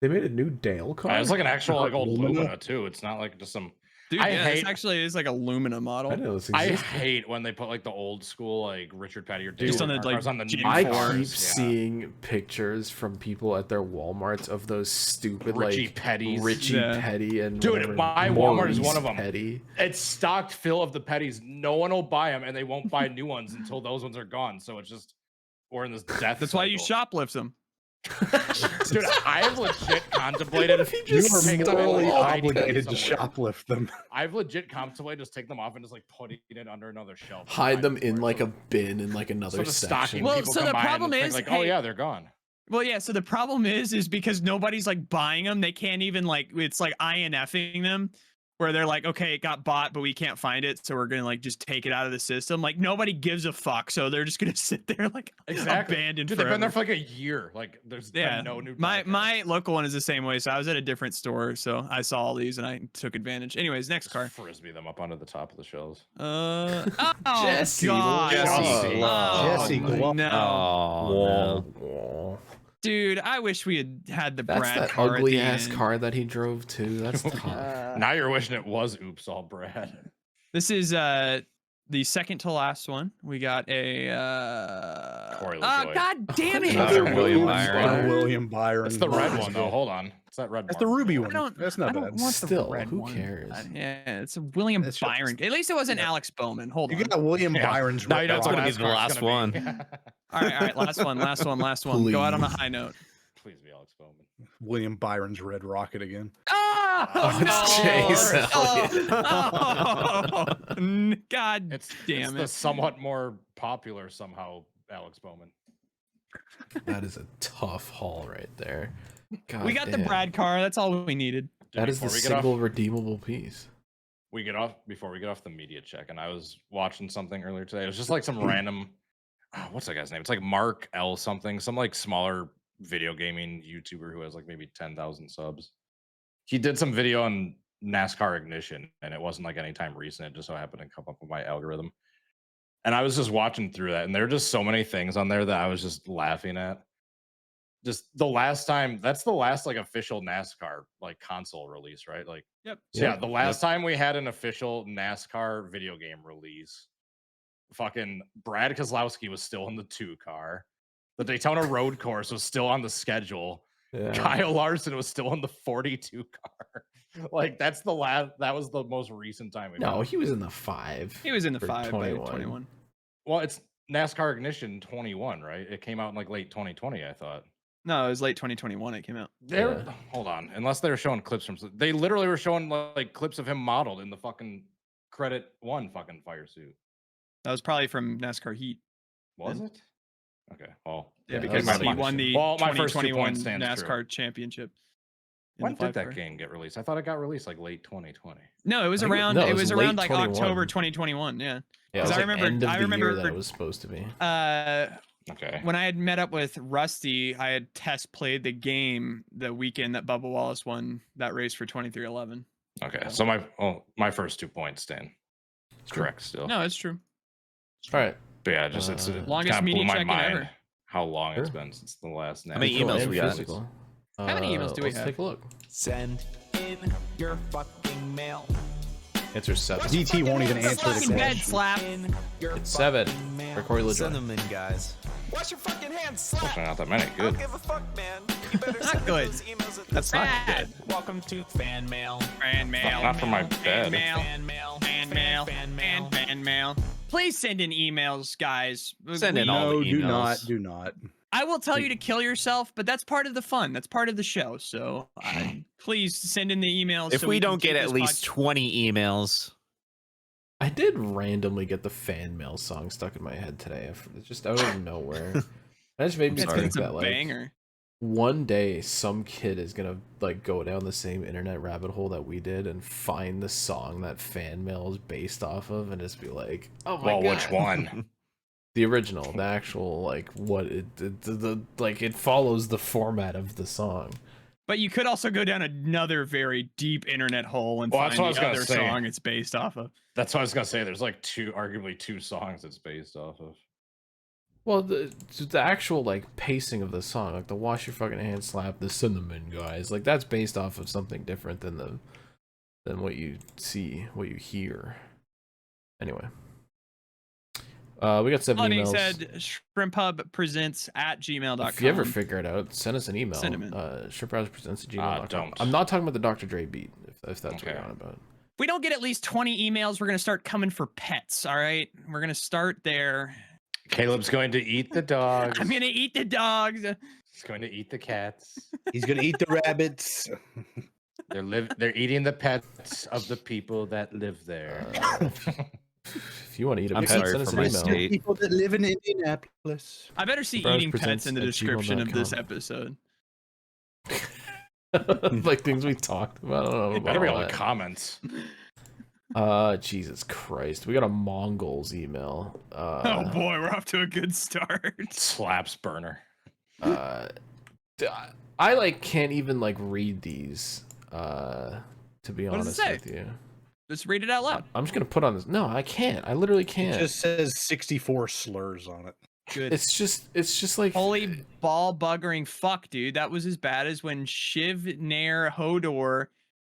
They made a new Dale car. It's like an actual like old Lumina. Lumina too. It's not like just some. Dude, I yeah, this hate- actually is like a Lumina model. I didn't know this I existed. hate when they put like the old school like Richard Petty or Just on the, Dale like, cars on the Gen new I Fours, keep cars, yeah. seeing pictures from people at their Walmarts of those stupid Richie like Petties. Richie Yeah. Petty and Dude, whatever, my Walmart is one Maurice of 'em. Petty. It's stocked fill of the Petties. No one will buy them, and they won't buy new ones until those ones are gone. So it's just we're in this death. That's why you cycle. shoplift them. Dude, I've legit contemplated. What if he You just are taking them stole all morally and hiding them obligated to somewhere. shoplift them. I've legit contemplated just take them off and just like putting it under another shelf. and Hide them in somewhere. like a bin in like So another the section. stocking Well, people so come the by and problem just think is, like, oh hey- yeah, they're gone. Well, yeah. So the problem is because nobody's like buying them. They can't even like it's like INFing them, where they're like, okay, it got bought, but we can't find it, so we're gonna like just take it out of the system. Like nobody gives a fuck, so they're just gonna sit there like abandoned. Dude, they've been there forever. for like a year. Like there's Yeah, been no new. my diecast. my local one is the same way. So I was at a different store, so I saw all these and I took advantage. Anyways, next Just car. frisbee them up onto the top of the shelves. Oh Jesse, God. Jesse. Jesse Glove. no. Oh, no. Wah. Dude, I wish we had the That's Brad that car at ugly the ass end. car that he drove too. That's tough. Now you're wishing it was Oops All Brad. This is the second to last one, we got a Corey oh LaJoy. god damn it. Another William Ooh, Byron. William Byron. It's the red That's one though. good. Hold on. It's that red. That's the Martin ruby one. one. That's not I don't bad. want Still, the red who one. cares? Yeah, it's a William It's just- Byron. At least it wasn't yeah. Alex Bowman. Hold You on. got William Yeah. Byron's. Now you know red it's gonna rock. be the last one. All right, last one. Go out on a high note. Please be Alex Bowman. William Byron's Red Rocket again. Oh, it's Chase Elliott. God It's damn the it. somewhat more popular somehow Alex Bowman. That is a tough haul right there. God We got the damn. Brad car. That's all we needed. That is the Before we get off- single redeemable piece. before we get off the media check, and I was watching something earlier today. It was just like some random what's that guy's name? It's like Mark L something, some like smaller video gaming YouTuber who has like maybe 10,000 subs. He did some video on NASCAR ignition, and it wasn't like anytime recent. It just so happened to come up with my algorithm. And I was just watching through that, and there are just so many things on there that I was just laughing at. Just the last time, that's the last like official NASCAR like console release, right? Like, Yep. so yeah, the last time we had an official NASCAR video game release, fucking Brad Keselowski was still in the 2 car. The Daytona Road Course was still on the schedule. Yeah. Kyle Larson was still in the 42 car. Like that's the last. That was the most recent time. We No, had. he was in the 5. He was in the for 5 by 21. Well, it's NASCAR Ignition 21, right? It came out in like late 2020, I thought. No, it was late 2021 it came out. They're Yeah. hold on, unless they were showing clips from. They literally were showing like clips of him modeled in the fucking credit 1 fucking fire suit. That was probably from NASCAR Heat. Was Then- it? Okay. Well, Yeah, that because was he my won the Well, my first 2 point 2021 stands NASCAR true. championship. in When the did 5 that car. game get released? I thought it got released like late 2020. No, it was I think around. no, it it was was around late like October 21. 2021. Yeah. Yeah, it 'Cause was I like remember- end of I the year remember- that it was supposed to be. Okay. When I had met up with Rusty, I had test played the game the weekend that Bubba Wallace won that race for 2311. Okay. So my first 2 points stand. It's correct still. No, it's true. All right. But yeah, just it's it Longest kind of blew media my check-in mind ever. how long it's Sure. been since the last. How many NASCAR emails And we got? physical. How many emails do we let's have? take a look. Send in your fucking mail. Answer 7. DT won't even answer the Fucking bed question. slap. In your It's 7 fucking mail. for Corey LaJoy. Send them in, guys. Wash your fucking hands, slap. Actually, not that many. I don't Good. give a fuck, man. You better Not send in good. those emails at That's the not Bad. Welcome to fan mail. Fan mail. Not from my Fan bed. mail. Fan mail. Fan mail. Fan mail. Fan mail. Please send in emails, guys. Send in We- all No, the do emails. not. Do not. I will tell you to kill yourself, but that's part of the fun. That's part of the show. So please send in the emails. If so we can don't keep get at this least 20 emails, I did randomly get the fan mail song stuck in my head today. It's just out of nowhere. That just made me It's think a that like banger. one day some kid is gonna like go down the same internet rabbit hole that we did and find the song that fan mail is based off of and just be like, oh my Well, god, which one? the original, the actual like what the like it follows the format of the song. But you could also go down another very deep internet hole and Well, that's find what I was the gonna other say. song it's based off of. That's what I was gonna say. There's like arguably two songs it's based off of. Well, the actual like pacing of the song, like the wash your fucking hands slap, the cinnamon guys, like that's based off of something different than what you see, what you hear. Anyway, we got 7 That being emails. said, shrimphubpresents@gmail.com. If you ever figure it out, send us an email. Send 'em in. Shrimphubpresents@gmail.com. Don't. I'm not talking about the Dr. Dre beat, if that's what Okay. you're on about. If we don't get at least 20 emails, we're gonna start coming for pets. All right, we're gonna start there. Caleb's going to eat the dogs. I'm gonna eat the dogs. He's going to eat the cats. He's gonna eat the rabbits. They're eating the pets of the people that live there. If you want to eat a I'm pet, sorry send us for an my email. state. People that live in Indianapolis. I better see Surprise eating pets in the presents at description of this gmail.com. episode. Like things we talked about. I don't know It about better be all all the that. comments. Jesus Christ. We got a Mongols email. Oh boy, we're off to a good start. Slaps burner. I like can't even like read these, to be What does it honest say? with you. Let's read it out loud. I'm just gonna put on this. No, I can't. I literally It can't. just says 64 slurs on it. Good. It's just like Holy ball buggering fuck, dude. That was as bad as when Shiv Nair Hodor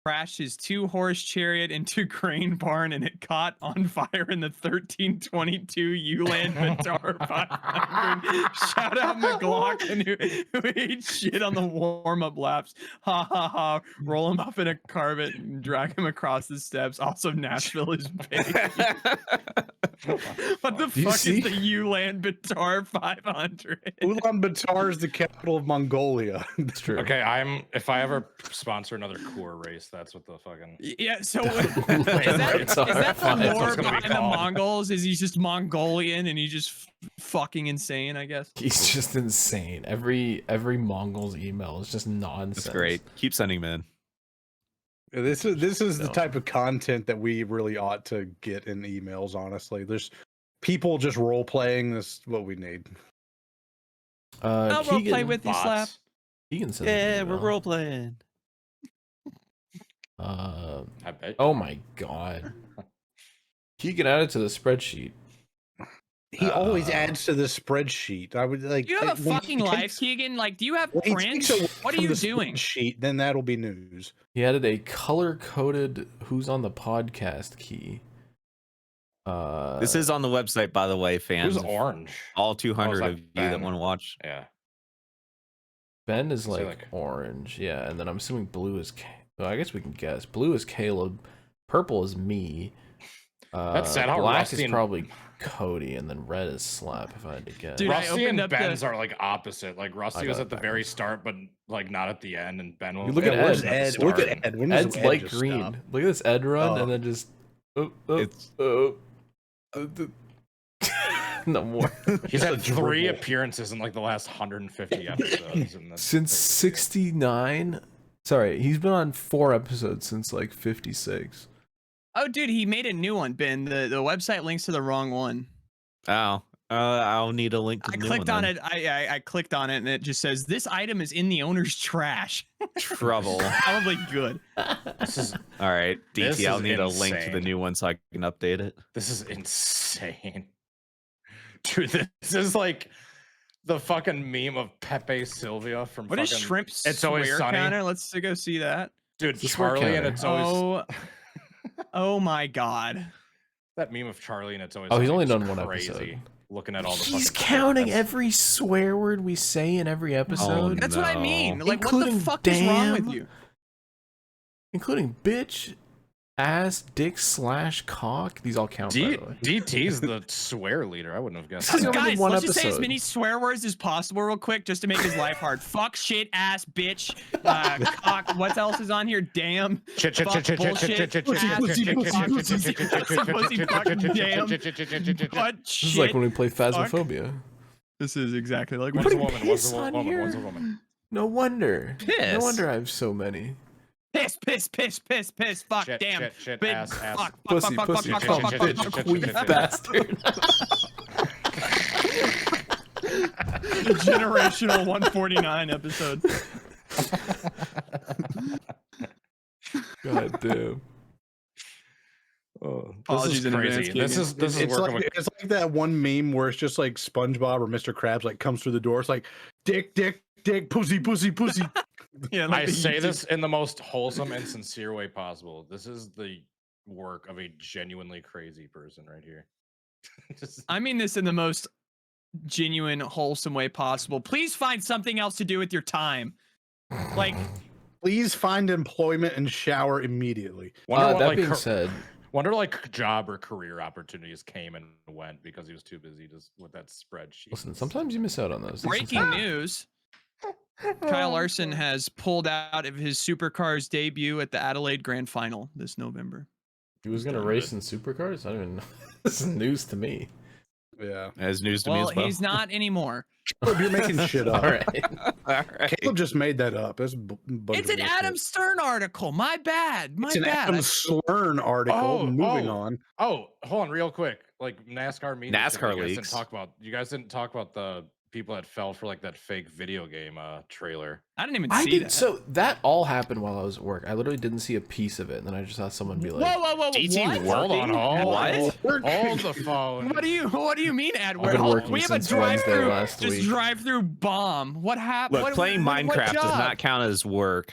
crashed his 2-horse chariot into grain barn and it caught on fire in the 1322 Uland Vitar 500. Shout out McLaughlin who ate shit on the warm-up laps. Ha ha ha. Roll him up in a carpet and drag him across the steps. Also, Nashville is big. What the fuck is the Uland Vitar 500? Ulaanbaatar is the capital of Mongolia. It's true. Okay, if I ever sponsor another core race, that's what the fucking Yeah, so is that the lore behind the Mongols? Is he just Mongolian and he's just fucking insane, I guess? He's just insane. Every Mongol's email is just nonsense. That's great. Keep sending them in. This is the type of content that we really ought to get in emails. Honestly, there's people just role playing. This is what we need. I'll role play with you, Slap. Keegan says Yeah, we're role playing. I bet. Oh my god. Keegan added to the spreadsheet. He always adds to the spreadsheet. I would like. Do you have a fucking life, Keegan? Like, do you have friends? What are you doing? Sheet, then that'll be news. He added a color-coded "Who's on the podcast" key. This is on the website, by the way, fans. Who's orange? All 200 like of you that Ben. want to watch. Yeah. Ben is Say, like orange, yeah, and then I'm assuming blue is. Well, I guess we can guess. Blue is Caleb, purple is me. That's sad how black Rusty is and- probably Cody, and then red is Slap. If I had to guess. Dude, I Rusty and opened up Ben's are like opposite. Like Rusty I was got at the it very backwards. start, but like not at the end. And Ben will. You look at Where's Ed. Ed? Look at Ed. When does Ed's Ed light just green. stop? Look at this Ed run, Oh. and then just. It's- No more. He's had It's a 3 dribble. appearances in like the last 150 episodes. And that's Since 69. Sorry, he's been on 4 episodes since like 56. Oh, dude, he made a new one, Ben. The website links to the wrong one. Oh, I'll need a link to I the new clicked one on then. it. I clicked on it, and it just says this item is in the owner's trash. Trouble. Probably good. This is All right, This DT, I'll is need a link to the insane. new one so I can update it. this is insane, dude. This is like the fucking meme of Pepe Sylvia from. What is fucking, shrimp It's Always swear Sunny. counter? Let's go see that. Dude, The swear Charlie and counter. It's Always. Oh my god. That meme of Charlie and It's Always. Oh, he's Sunny only is done one crazy. episode. Looking at all the. He's fucking counting that's- every swear word we say in every episode, That's what I No. mean. Like, what Including the fuck is wrong with damn. you? including bitch, ass, dick, / cock. These all count, by the way. DT's the swear leader. I wouldn't have guessed. This is that. only Guys, one let's just say as episode. many swear words as possible real quick just to make his life hard. Fuck, shit, ass, bitch, cock. What else is on here? Damn. Shit, shit, Fuck, shit, shit, shit, bullshit, shit, shit, ass, shit, pussy, shit, pussy, shit, pussy, shit, shit, pussy, shit, pussy, shit, fuck, shit, shit, damn. shit, shit, shit, shit, shit, shit. What This is like shit? when we play Phasmophobia. This is exactly like What's a putting woman? What's piss a on woman? here? What's a woman? No wonder. No Piss. wonder I have so many. piss, piss, piss, piss, piss. Fuck, Shit, damn. shit, shit, Big ass, ass. fuck, fuck, Pussy, fuck, pussy, fuck, fuck, fuck, shit, fuck, shit, fuck, shit, fuck, queef shit, shit. bastard. Generational 149 episode. God damn. Oh, Apologies this is in crazy. advance, This is It's working like, with. it's like that one meme where it's just like SpongeBob or Mr. Krabs like comes through the door. It's like dick, dick, dick, pussy, pussy, pussy. Yeah, like I the say YouTube- this in the most wholesome and sincere way possible. This is the work of a genuinely crazy person right here. Just, I mean this in the most genuine, wholesome way possible. Please find something else to do with your time. Like, Please find employment and shower immediately. wonder what, That like, being said, wonder like job or career opportunities came and went because he was too busy just with that spreadsheet. listen, sometimes you miss out on those. These breaking sometimes- news. Kyle Larson has pulled out of his supercars debut at the Adelaide Grand Final this November. He was gonna Done race it. in supercars? I don't even know. This is news to me. Yeah. As news to me Well, as well. he's not anymore. Caleb, you're making shit up. All right. All right. Caleb just made that up. That's It's an Adam Stern article. My bad. My It's an bad. Adam Slurn article. Oh, Moving oh. on. Oh, hold on, real quick. Like NASCAR media. NASCAR you guys leaks. didn't talk about. You guys didn't talk about the people that fell for like that fake video game trailer. I didn't even I see did that. so that all happened while I was at work. I literally didn't see a piece of it, and then I just saw someone be like, whoa, DT what? working? Hold on, hold What? Hold the phone. What do you mean, Edward? been working We have a since Wednesday drive-through, last just week. drive-through bomb. What happened? Look, playing Minecraft does not count as work.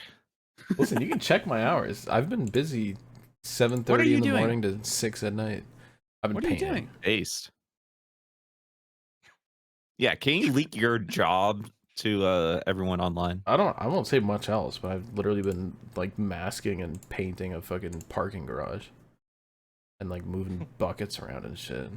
Listen, you can check my hours. I've been busy 7:30 in the morning to 6 at night. I've been What are you painting. doing? Aced. Yeah, can you leak your job to everyone online? I won't say much else, but I've literally been like masking and painting a fucking parking garage. And like moving buckets around and shit.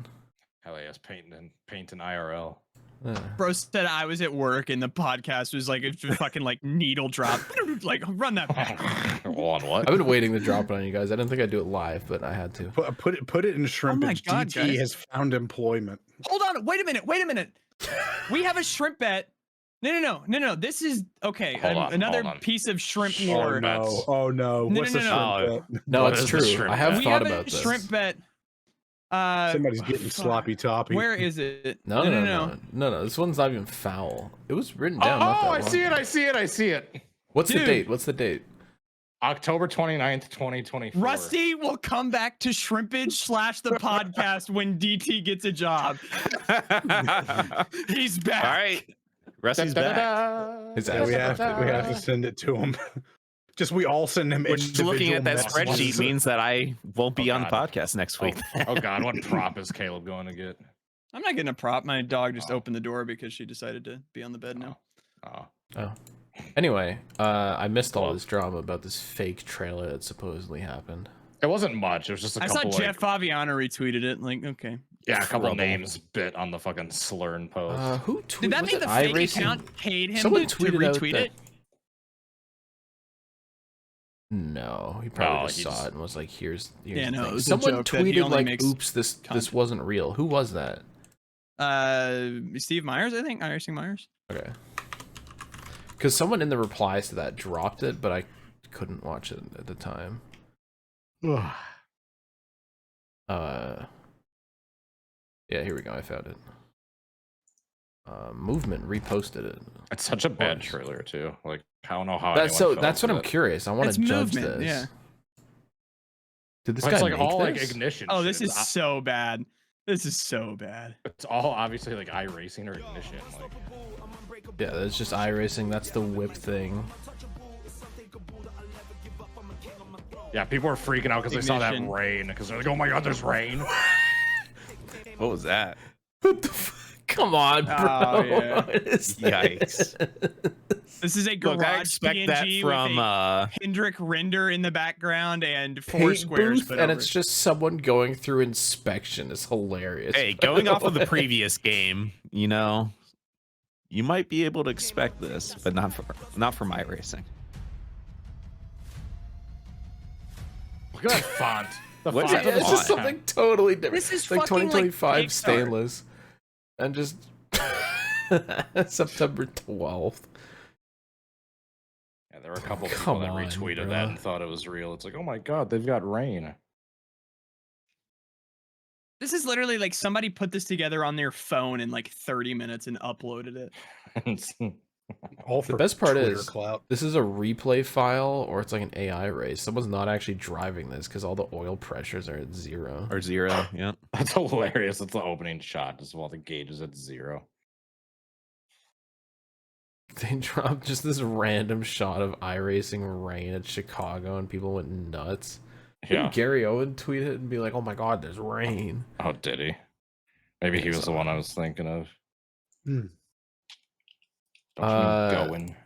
Hell yes, painting IRL. Yeah. Bro said I was at work and the podcast was like a fucking like needle drop. Like run that back. On what? I've been waiting to drop it on you guys. I didn't think I'd do it live, but I had to. Put it in shrimpage. God, DT guys. has found employment. Hold on, wait a minute. We have a shrimp bet. No. This is okay. Another piece of shrimp lore. Oh no. What's the shrimp bet? No, it's true. I have thought about this. Shrimp bet. Somebody's getting sloppy toppy. Where is it? No. This one's not even foul. It was written down. I see it. What's the date? October 29th, 2024. Rusty will come back to shrimpage / the podcast when DT gets a job. He's back. All right. Rusty's back. We have to send it to him. Just we all send him. Which, looking at that spreadsheet, means that I won't be on the podcast next week. Oh God, what prop is Caleb going to get? I'm not getting a prop. My dog just opened the door because she decided to be on the bed now. Oh. Anyway, I missed all this drama about this fake trailer that supposedly happened. It wasn't much. It was just a couple. I saw Jeff Favignana retweeted it. Like, okay. Yeah, a couple names bit on the fucking slurn post. Who tweeted? Did that mean the fake account paid him to retweet it? No, he probably just saw it and was like, "Here's yeah, the no, thing." Someone tweeted like, "Oops, this content. wasn't real." Who was that? Steve Myers, I think. Irising Myers. Okay. Because someone in the replies to that dropped it, but I couldn't watch it at the time. Yeah, here we go. I found it. Movement reposted it. It's such a bad trailer too. Like, I don't know how. That's what I'm curious. I want to judge this. Yeah. Did this But guy it's like make all this? like ignition. Oh, shit. this is so bad. This is so bad. It's all obviously like iRacing or ignition. Like, yeah, that's just iRacing. That's the whip thing. yeah, people are freaking out because they saw that rain. Because they're like, "Oh my God, there's rain." What was that? What the Come on, bro. Oh, yeah. Yikes. This is a garage Look, I expect PNG that from with a Hendrick render in the background and four Paint squares. booth, But and it's just someone going through inspection. It's hilarious. Hey, going off of the previous game, you know, you might be able to expect this, but not for my racing. Look at that font. The What is font that of the It's just font. something totally different. This is It's like fucking, like, 2025 Pixar. stainless, and just September 12th. Yeah, there were a couple Come people that on, retweeted bro. that and thought it was real. It's like, oh my God, they've got rain. this is literally like somebody put this together on their phone in like 30 minutes and uploaded it. All for The best part Twitter is clout. this is a replay file, or it's like an AI race. Someone's not actually driving this because all the oil pressures are at 0. Or 0, yeah. That's hilarious. That's the opening shot. Just while the gauge is at 0. They dropped just this random shot of iRacing rain at Chicago, and people went nuts. Yeah. Didn't Gary Owen tweet it and be like, "Oh my God, there's rain." Oh, did he? Maybe he was the one I was thinking of. Don't you mean going?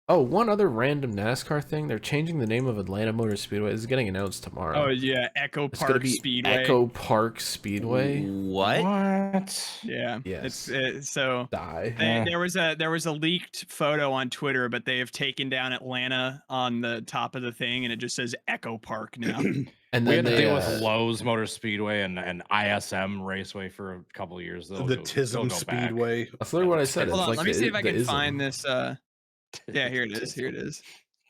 Oh, one other random NASCAR thing. They're changing the name of Atlanta Motor Speedway. This is getting announced tomorrow. Oh yeah, Echo It's gonna Park be Speedway. Echo Park Speedway. What? What? Yeah. Yes. So Die. there was a leaked photo on Twitter, but they have taken down Atlanta on the top of the thing, and it just says Echo Park now. And We then had to they, deal with Lowe's Motor Speedway and ISM Raceway for a couple of years. The Tism Speedway. That's literally what I said. Hold It's on, like let me see if I can ism. find this. Yeah, here it is. Here it is.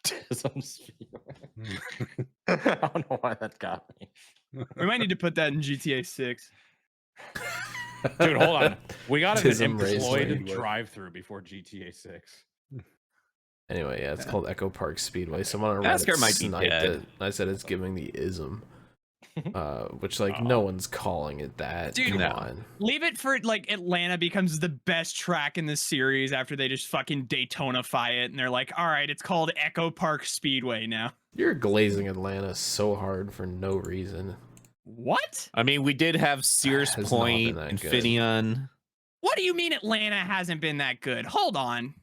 Tism Speedway. I don't know why that got me. We might need to put that in GTA 6. Dude, hold on. We got an Tism employed Raceway. drive-through before GTA 6. Anyway, yeah, it's called Echo Park Speedway. Someone on NASCAR Reddit might be sniped dead. it. I said it's giving the ism. which like no one's calling it that. Dude, Come no. on. Leave it for like Atlanta becomes the best track in this series after they just fucking Daytonify it and they're like, all right, it's called Echo Park Speedway now. You're glazing Atlanta so hard for no reason. What? I mean, we did have Sears Has not Point, been that good. Infineon. What do you mean Atlanta hasn't been that good? Hold on.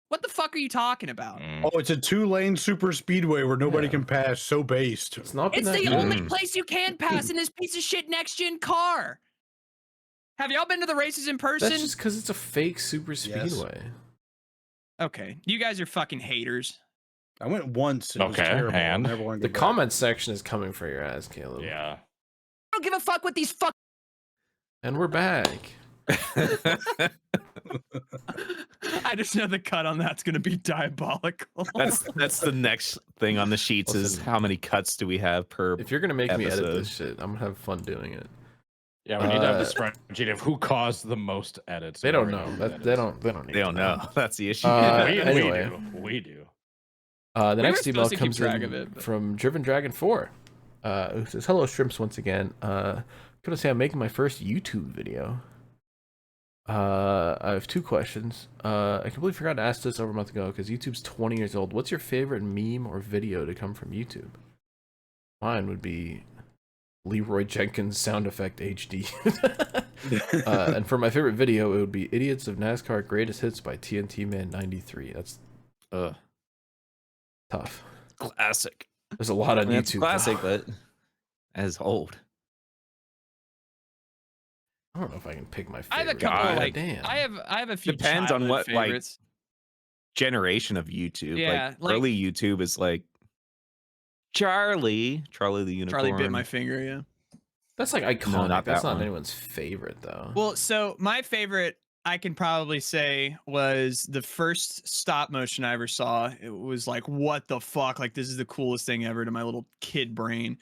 What the fuck are you talking about? Oh, it's a 2-lane super speedway where nobody Yeah. can pass. So based. It's not been It's that the good. only place you can pass in this piece of shit next gen car. Have y'all been to the races in person? That's just because it's a fake super Yes. speedway. Okay, you guys are fucking haters. I went once. It was Okay, terrible. I and? never want to The go back. comment section is coming for your ass, Caleb. Yeah. I don't give a fuck what these fuck. And we're back. I just know the cut on that's gonna be diabolical. That's the next thing on the sheets is Listen. how many cuts do we have per If you're gonna make me edit episode. this shit, I'm gonna have fun doing it. Yeah, we need to have the spreadsheet of who caused the most edits. They don't or know. any That edits. they don't need They don't to know. That's the issue. Anyway. We do. The We next were email supposed to keep comes track in of it, but- from Driven Dragon 4. Who says, "Hello, Shrimps, once again. Gonna say I'm making my first YouTube video. I have two questions. I completely forgot to ask this over a month ago because YouTube's 20 years old. What's your favorite meme or video to come from YouTube? Mine would be Leroy Jenkins sound effect HD. And for my favorite video, it would be Idiots of NASCAR Greatest Hits by TNT Man 93. That's tough. Classic. There's a lot on That's YouTube. classic, though. but as old. I don't know if I can pick my favorite. I have a couple God of like damn. I have a few Depends on childhood what, like, favorites. Generation of YouTube. Yeah, like, like- early YouTube is like Charlie the Unicorn. Charlie bit my finger, yeah. That's like iconic. not That's that not one. anyone's favorite though. Well, so my favorite I can probably say was the first stop motion I ever saw. It was like, what the fuck? Like, this is the coolest thing ever to my little kid brain.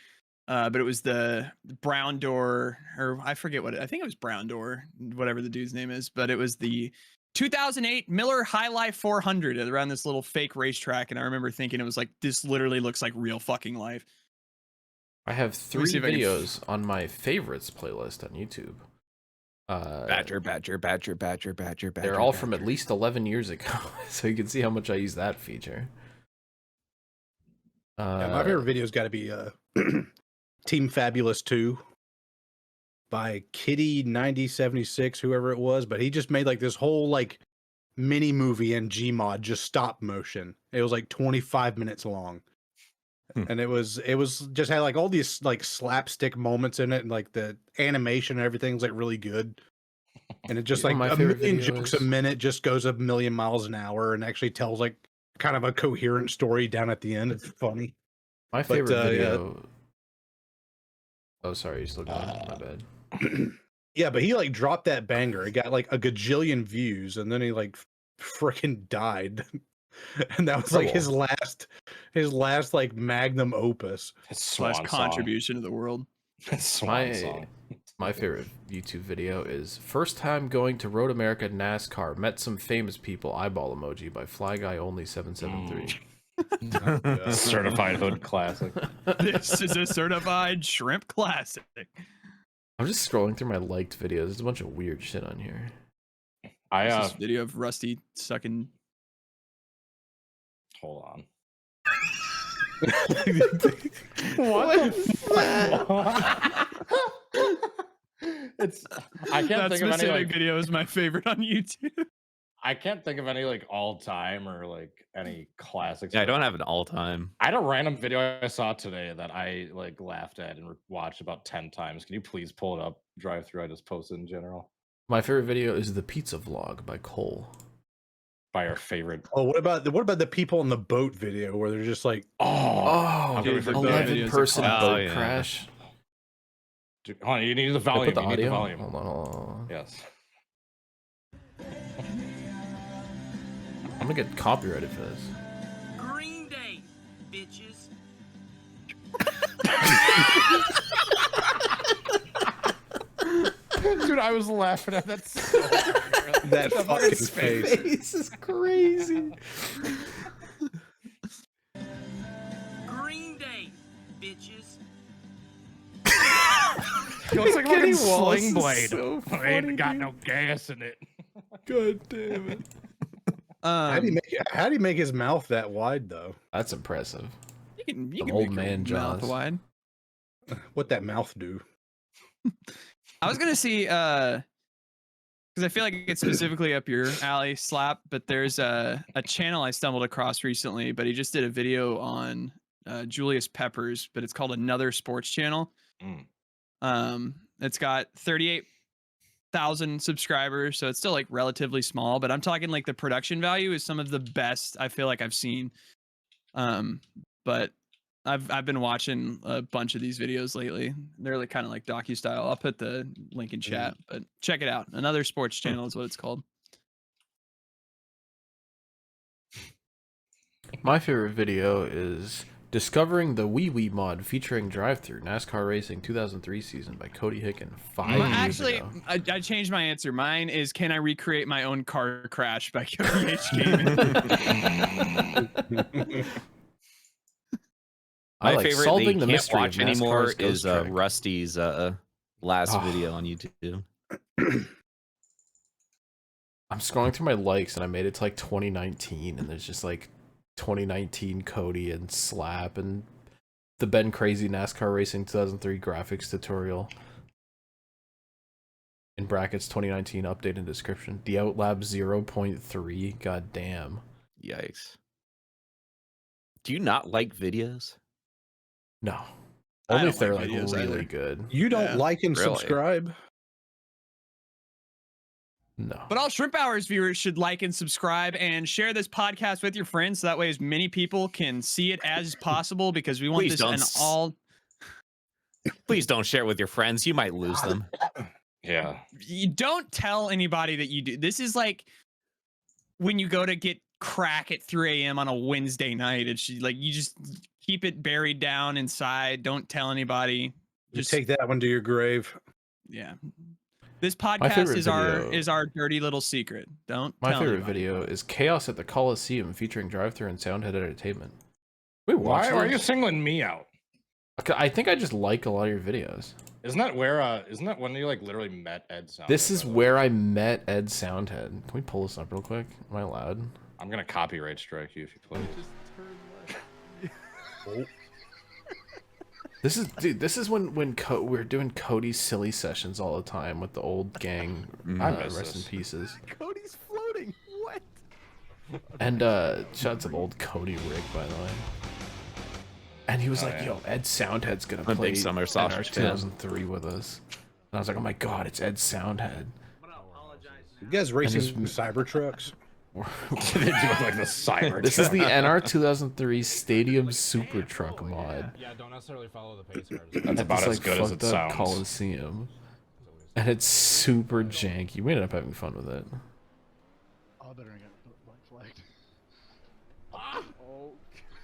But it was the Brown Door, or I forget what I think it was Brown Door, whatever the dude's name is. But it was the 2008 Miller High Life 400 around this little fake racetrack, and I remember thinking it was like, this literally looks like real fucking life. I have me 3 see if I can videos on my favorites playlist on YouTube. Badger. They're all from at least 11 years ago, so you can see how much I use that feature. Yeah, my favorite video's got to be Team Fabulous 2 by Kitty 9076, whoever it was, but he just made like this whole like mini movie in Gmod, just stop motion. It was like 25 minutes long. And it was just had like all these like slapstick moments in it, and like the animation and everything's like really good. And it just You know like what my a favorite million video jokes is? a minute, just goes a million miles an hour, and actually tells like kind of a coherent story down at the end. It's funny. My favorite yeah. video. Oh, sorry, you still going? My bad. Yeah, but he like dropped that banger. It got like a gajillion views, and then he like freaking died. And that was like his last like magnum opus. Slash contribution to the world. My favorite YouTube video is first time going to Road America NASCAR. Met some famous people. Eyeball emoji by Fly Guy Only 773. Certified hood classic. This is a certified shrimp classic. I'm just scrolling through my liked videos. There's a bunch of weird shit on here. This video of Rusty sucking. Hold on. What? It's I can't That think of any specific like video is my favorite on YouTube. I can't think of any like all time or like any classics. Yeah, I don't have an all time. I had a random video I saw today that I like laughed at and watched about 10 times. Can you please pull it up? Drive through I just posted in general. My favorite video is the pizza vlog by Cole. By our favorite. Oh, what about the people in the boat video where they're just like, Oh, dude, the boat 11-person videos are boat yeah. crash. Dude, hold on, you need the Can I volume. put the You need the audio? volume. Hold on. Yes. I'm gonna get copyrighted for this. Green Day, bitches. Dude, I was laughing at that so hard. that fucking face. Face is crazy. Green Day, bitches. It looks like a Kenny fucking Wallace sling is blade. so It funny, ain't got dude. no gas in it. God damn it. How do you make his mouth that wide though? That's impressive. You can Some make old your man mouth jaws. wide. What that mouth do? I was gonna see because I feel like it's specifically up your alley, Slap. But there's a channel I stumbled across recently, but he just did a video on Julius Peppers, but it's called Another Sports Channel. It's got 38,000 subscribers, so it's still like relatively small. But I'm talking like the production value is some of the best I feel like I've seen. But I've been watching a bunch of these videos lately. They're like kind of like docu style. I'll put the link in chat, but check it out. Another Sports Channel is what it's called. My favorite video is discovering the Wee mod featuring drive-through NASCAR Racing 2003 season by Cody Hicken 5 years Actually, ago. I changed my answer. Mine is can I recreate my own car crash by Cody H. Gaming? My like favorite solving they the can't mystery of watch anymore NASCAR's ghost is track. Rusty's last Oh. video on YouTube. I'm scrolling through my likes and I made it to like 2019 and there's just like 2019 Cody and Slap and the Ben Crazy NASCAR Racing 2003 graphics tutorial. In brackets 2019 update and description. The Outlab 0.3. God damn. Yikes. Do you not like videos? No. I Only don't if they're like like videos really either. good. You don't Yeah. like and Really? subscribe? No. But all Shrimp Hours viewers should like and subscribe and share this podcast with your friends so that way as many people can see it as possible because we want Please this don't an all. Please don't share it with your friends. You might lose them. Yeah. You don't tell anybody that you do. This is like when you go to get crack at 3 a.m. on a Wednesday night. It's like you just keep it buried down inside. Don't tell anybody. Just take that one to your grave. Yeah. This My podcast favorite is our dirty little secret. Don't My tell favorite anybody. video is Chaos at the Coliseum featuring drive-thru and Soundhead Entertainment. We watch Why are you this? singling me out? Okay, I think I just like a lot of your videos. Isn't that where isn't that when you like literally met Ed Soundhead? This is by the way? where I met Ed Soundhead. Can we pull this up real quick? Am I allowed? I'm gonna copyright strike you if you please. This is, dude. This is when we're doing Cody's silly sessions all the time with the old gang. I miss rest in this. pieces. Cody's floating. What? And shout out to the old Cody rig, by the way. And he was Oh, like, yeah. "Yo, Ed Soundhead's gonna I'm a play big Summer Sausage fan. 2003 with us." And I was like, "Oh my god, it's Ed Soundhead." You guys racing just- cyber trucks? They do it like the cyber. This is the NR 2003 Stadium Super Truck mod. Yeah, don't necessarily follow the pace cars. That's At about this, as good as it fucked up sounds. Coliseum. And it's super janky. We ended up having fun with it. Oh, better not get flagged.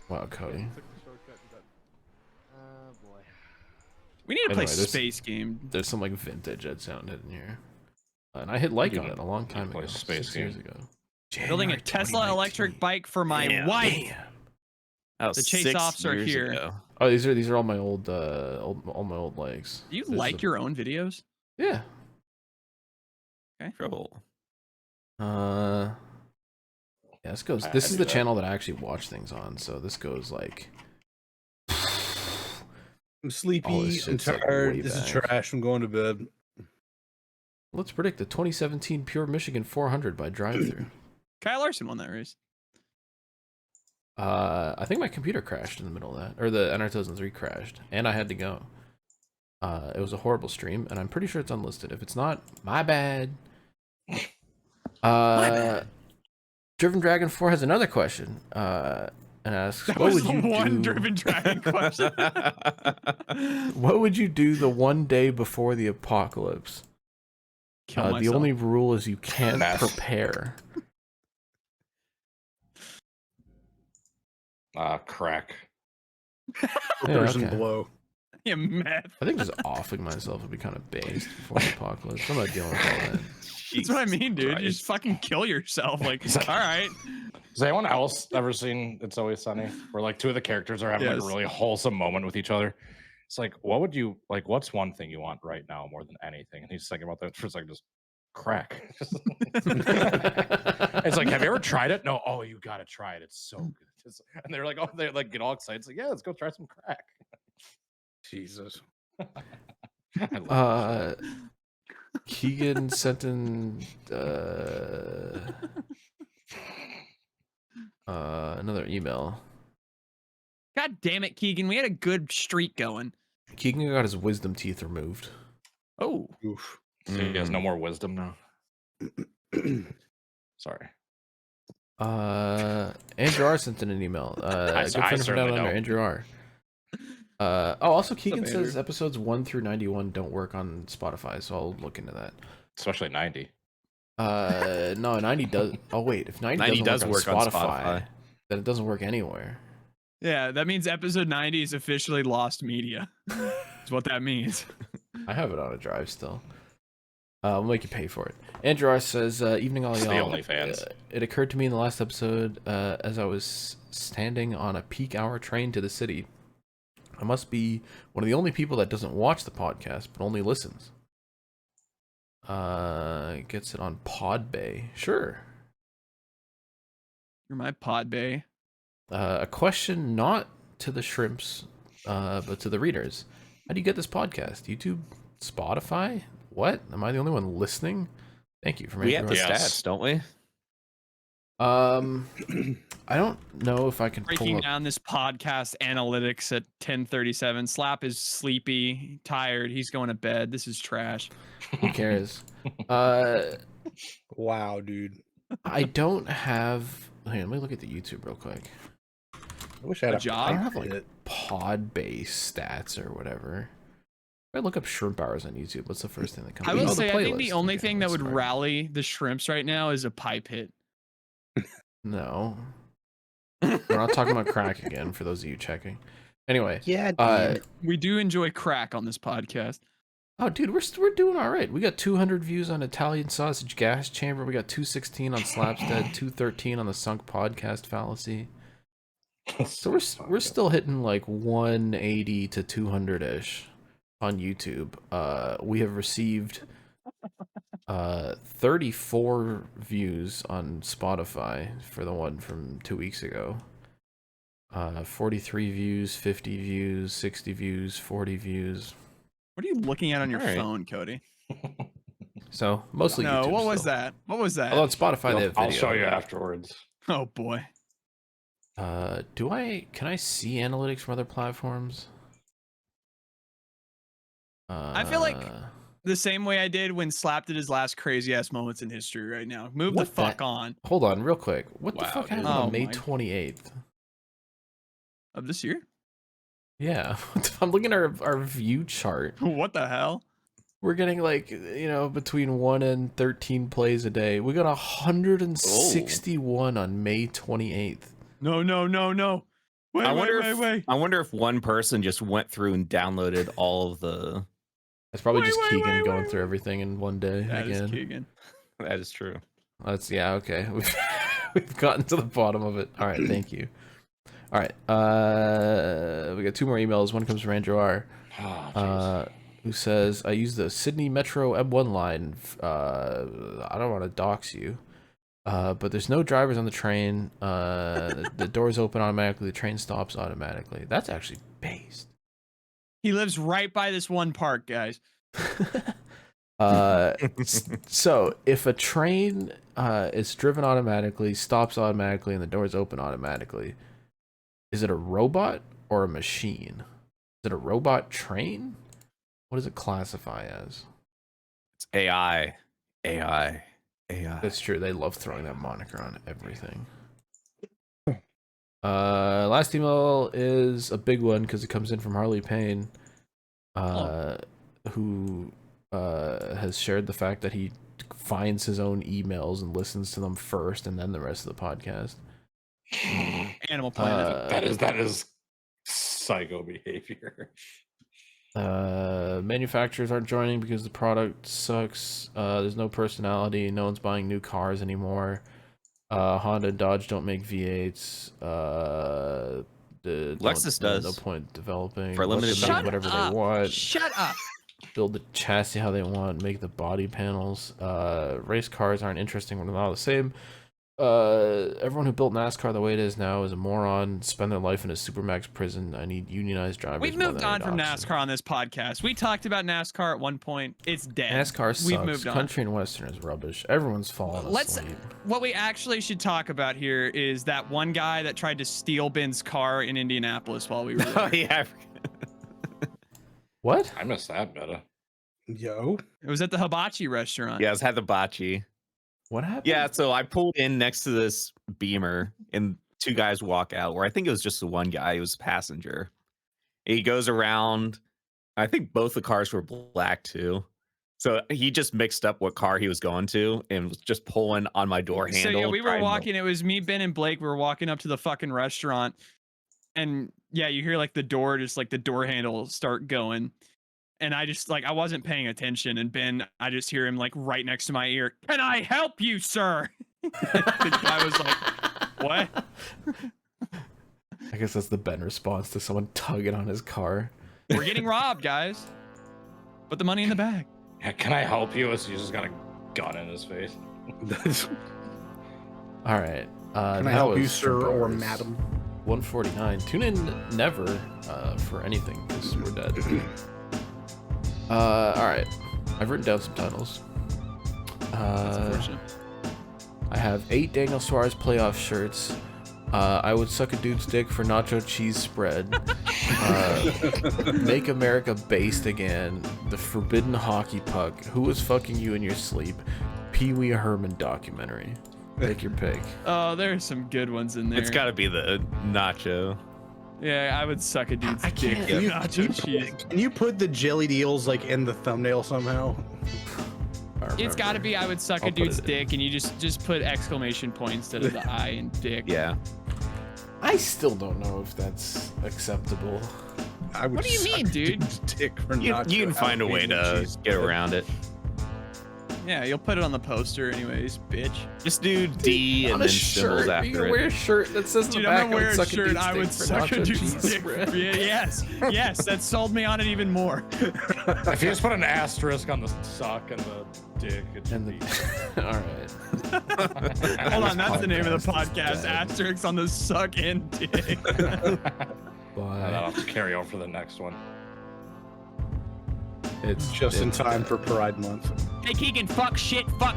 Wow, Cody. Oh boy. We need to play Anyway, this- Space Game. There's some like vintage Ed Soundhead in here. And I hit like You on need- it a long you time need to play ago. Space 6 years Game. ago. Building a January Tesla 2019. electric bike for my Damn. wife. Damn. That was The chase 6 offs are years here. ago. Oh, these are all my old all my old likes. Do you This is like a- your own videos? Yeah. Cool. Yeah, this goes. I This is do the that. channel that I actually watch things on. So this goes like. I'm sleepy. All this I'm shit's, like, tired. way This is back. trash. I'm going to bed. Let's predict the 2017 Pure Michigan 400 by drive-through. Kyle Larson won that race. I think my computer crashed in the middle of that, or the NR 2003 crashed, and I had to go. It was a horrible stream, and I'm pretty sure it's unlisted. If it's not, my bad. Driven Dragon 4 has another question. And asks, That what was would the you one do? Driven Dragon question. What would you do the one day before the apocalypse? Kill The myself. only rule is you can't Meth. prepare. Crack. Yeah, Person okay. blow. Yeah, meth. I think just offing myself would be kind of based before the apocalypse. I'm not dealing with all that. That's what I mean, dude. You Christ. just fucking kill yourself. Like, all right. Has anyone else ever seen It's Always Sunny? Where like two of the characters are having like Yes. a really wholesome moment with each other. It's like, what would you like? What's one thing you want right now more than anything? And he's thinking about that for a second, just crack. It's like, have you ever tried it? No. Oh, you gotta try it. It's so good. And they're like, oh, they like get all excited. It's like, yeah, let's go try some crack. Jesus. I love that shit. Keegan sent in another email. God damn it, Keegan. We had a good streak going. Keegan got his wisdom teeth removed. Oh. Oof. So he has no more wisdom now. Sorry. Andrew R sent in an email. I Good friend from certainly down under, don't. Andrew R. Also Keegan Andrew? says episodes 1 through 91 don't work on Spotify, so I'll look into that. Especially 90. No, 90 does. Oh wait, if 90 does work on Spotify, then it doesn't work anywhere. Yeah, that means episode 90 is officially lost media. That's what that means. I have it on a drive still. We'll make you pay for it. Andrew R says, evening all It's the y'all. OnlyFans. It occurred to me in the last episode, as I was standing on a peak hour train to the city. I must be one of the only people that doesn't watch the podcast, but only listens. Gets it on Podbay. Sure. You're my pod bay. A question not to the shrimps, but to the readers. How do you get this podcast? YouTube? Spotify? What? Am I the only one listening? Thank you for We making have the Yes. stats, don't we? I don't know if I can pull Breaking up. down this podcast analytics at 10:37. Slap is sleepy, tired. He's going to bed. This is trash. Who cares? Wow, dude. I don't have. Hey, let me look at the YouTube real quick. I wish I had A a job? I don't have pilot. like pod base stats or whatever. If I look up shrimp hours on YouTube, what's the first thing that comes I up? will Oh, the say, I think the playlist. only Okay, thing that that's would smart. rally the shrimps right now is a pipe hit. No. We're not talking about crack again, for those of you checking. Anyway. Yeah, We do enjoy crack on this podcast. Oh, dude, we're doing all right. We got 200 views on Italian Sausage Gas Chamber. We got 216 on Slapstead, 213 on the Sunk Podcast Fallacy. So we're still hitting like 180 to 200-ish on YouTube. We have received 34 views on Spotify for the one from 2 weeks ago. 43 views, 50 views, 60 views, 40 views. What are you looking at on your All right. phone, Cody? So mostly No, YouTube what was still. that? What was that? Although on Spotify they have video. I'll show you afterwards. Oh boy. Can I see analytics from other platforms? I feel like the same way I did when Slap did his last crazy ass moments in history right now. Move What the fuck the- on. Hold on, real quick. What the Wow, fuck happened dude. on Oh May my- 28th? Of this year? Yeah, I'm looking at our view chart. What the hell? We're getting like, between 1 and 13 plays a day. We got 161 on May 28th. No. Wait, I wonder wait. I wonder if one person just went through and downloaded all of the. That's probably Wait, just wait, Keegan wait, going wait, through everything in one day That is again. Keegan. That is true. Yeah, okay. We've gotten to the bottom of it. All right, thank you. All right, we got 2 more emails. One comes from Andrew R, who says, "I use the Sydney Metro M1 line. I don't want to dox you, but there's no drivers on the train. The doors open automatically. The train stops automatically. That's actually based. He lives right by this one park, guys. So if a train is driven automatically, stops automatically, and the doors open automatically, is it a robot or a machine? Is it a robot train? What does it classify as? It's AI. That's true. They love throwing that moniker on everything. Last email is a big one because it comes in from Harley Payne, who has shared the fact that he finds his own emails and listens to them first and then the rest of the podcast. Animal Planet. That is psycho behavior. Manufacturers aren't joining because the product sucks. There's no personality. No one's buying new cars anymore. Honda and Dodge don't make V8s. Lexus does. No point developing. For a limited let them time. do whatever they want. Shut up. Build the chassis how they want. Make the body panels. Race cars aren't interesting when they're all the same. Everyone who built NASCAR the way it is now is a moron. Spend their life in a supermax prison. I need unionized drivers. We've moved on from NASCAR on this podcast. We talked about NASCAR at one point. It's dead. NASCAR sucks. We've moved on. Country and Western is rubbish. Everyone's falling asleep. What we actually should talk about here is that one guy that tried to steal Ben's car in Indianapolis while we were there. Oh yeah. What? I missed that beta. Yo. It was at the Hibachi restaurant. Yeah, it was had the bocce. What happened? Yeah, so I pulled in next to this Beamer and two guys walk out, or I think it was just the one guy, he was a passenger. He goes around, I think both the cars were black too. So he just mixed up what car he was going to and was just pulling on my door handle. So yeah, we were trying to- walking, it was me, Ben, and Blake. We were walking up to the fucking restaurant. And yeah, you hear like the door, just like the door handle start going. And I just like, I wasn't paying attention. And Ben, I just hear him like right next to my ear. Can I help you, sir? The guy was like, what? I guess that's the Ben response to someone tugging on his car. We're getting robbed, guys. Put the money in the bag. Yeah, can I help you? As he just got a gun in his face. All right. Can I help you, sir or madam? 149. Tune in never for anything because we're dead. All right. I've written down some titles. That's unfortunate. I have 8 Daniel Suarez playoff shirts. I would suck a dude's dick for nacho cheese spread. Make America based again. The forbidden hockey puck. Who was fucking you in your sleep? Pee-Wee Herman documentary. Pick your pick. Oh, there's some good ones in there. It's got to be the nacho. Yeah, I would suck a dude's dick can't- for nacho cheese. Can you put the jellied eels like in the thumbnail somehow? It's got to be I would suck I'll a put dude's it in. dick, and you just put exclamation point instead of the I in dick. Yeah. I still don't know if that's acceptable. I would What do you suck mean, a dude? dude's dick for You nacho can find a way jalapeno to cheese. get around it. Yeah, you'll put it on the poster anyways, bitch. Just do D and On then a symbols shirt. You after can wear it. a shirt that says in Dude, the I'm back, gonna wear a suck shirt. I would dude's dick suck for a nacho dude's cheese dick. spread. Yeah, yes, that sold me on it even more. If you just put an asterisk on the sock and the dick, it should And be. all right. Hold on, that's the name of the Podcast podcast. is dead. Asterix on the suck and dick. That'll have to carry on for the next one. It's Just in it's time dead. for Pride Month. Hey Keegan, fuck shit, fuck,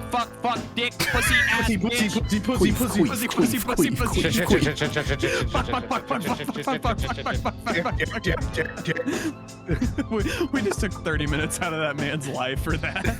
dick, pussy, ass, Pussy, bitch. pussy, pussy, pussy, pussy. Pussy, pussy, pussy, pussy. We just took 30 minutes out of that man's life for that.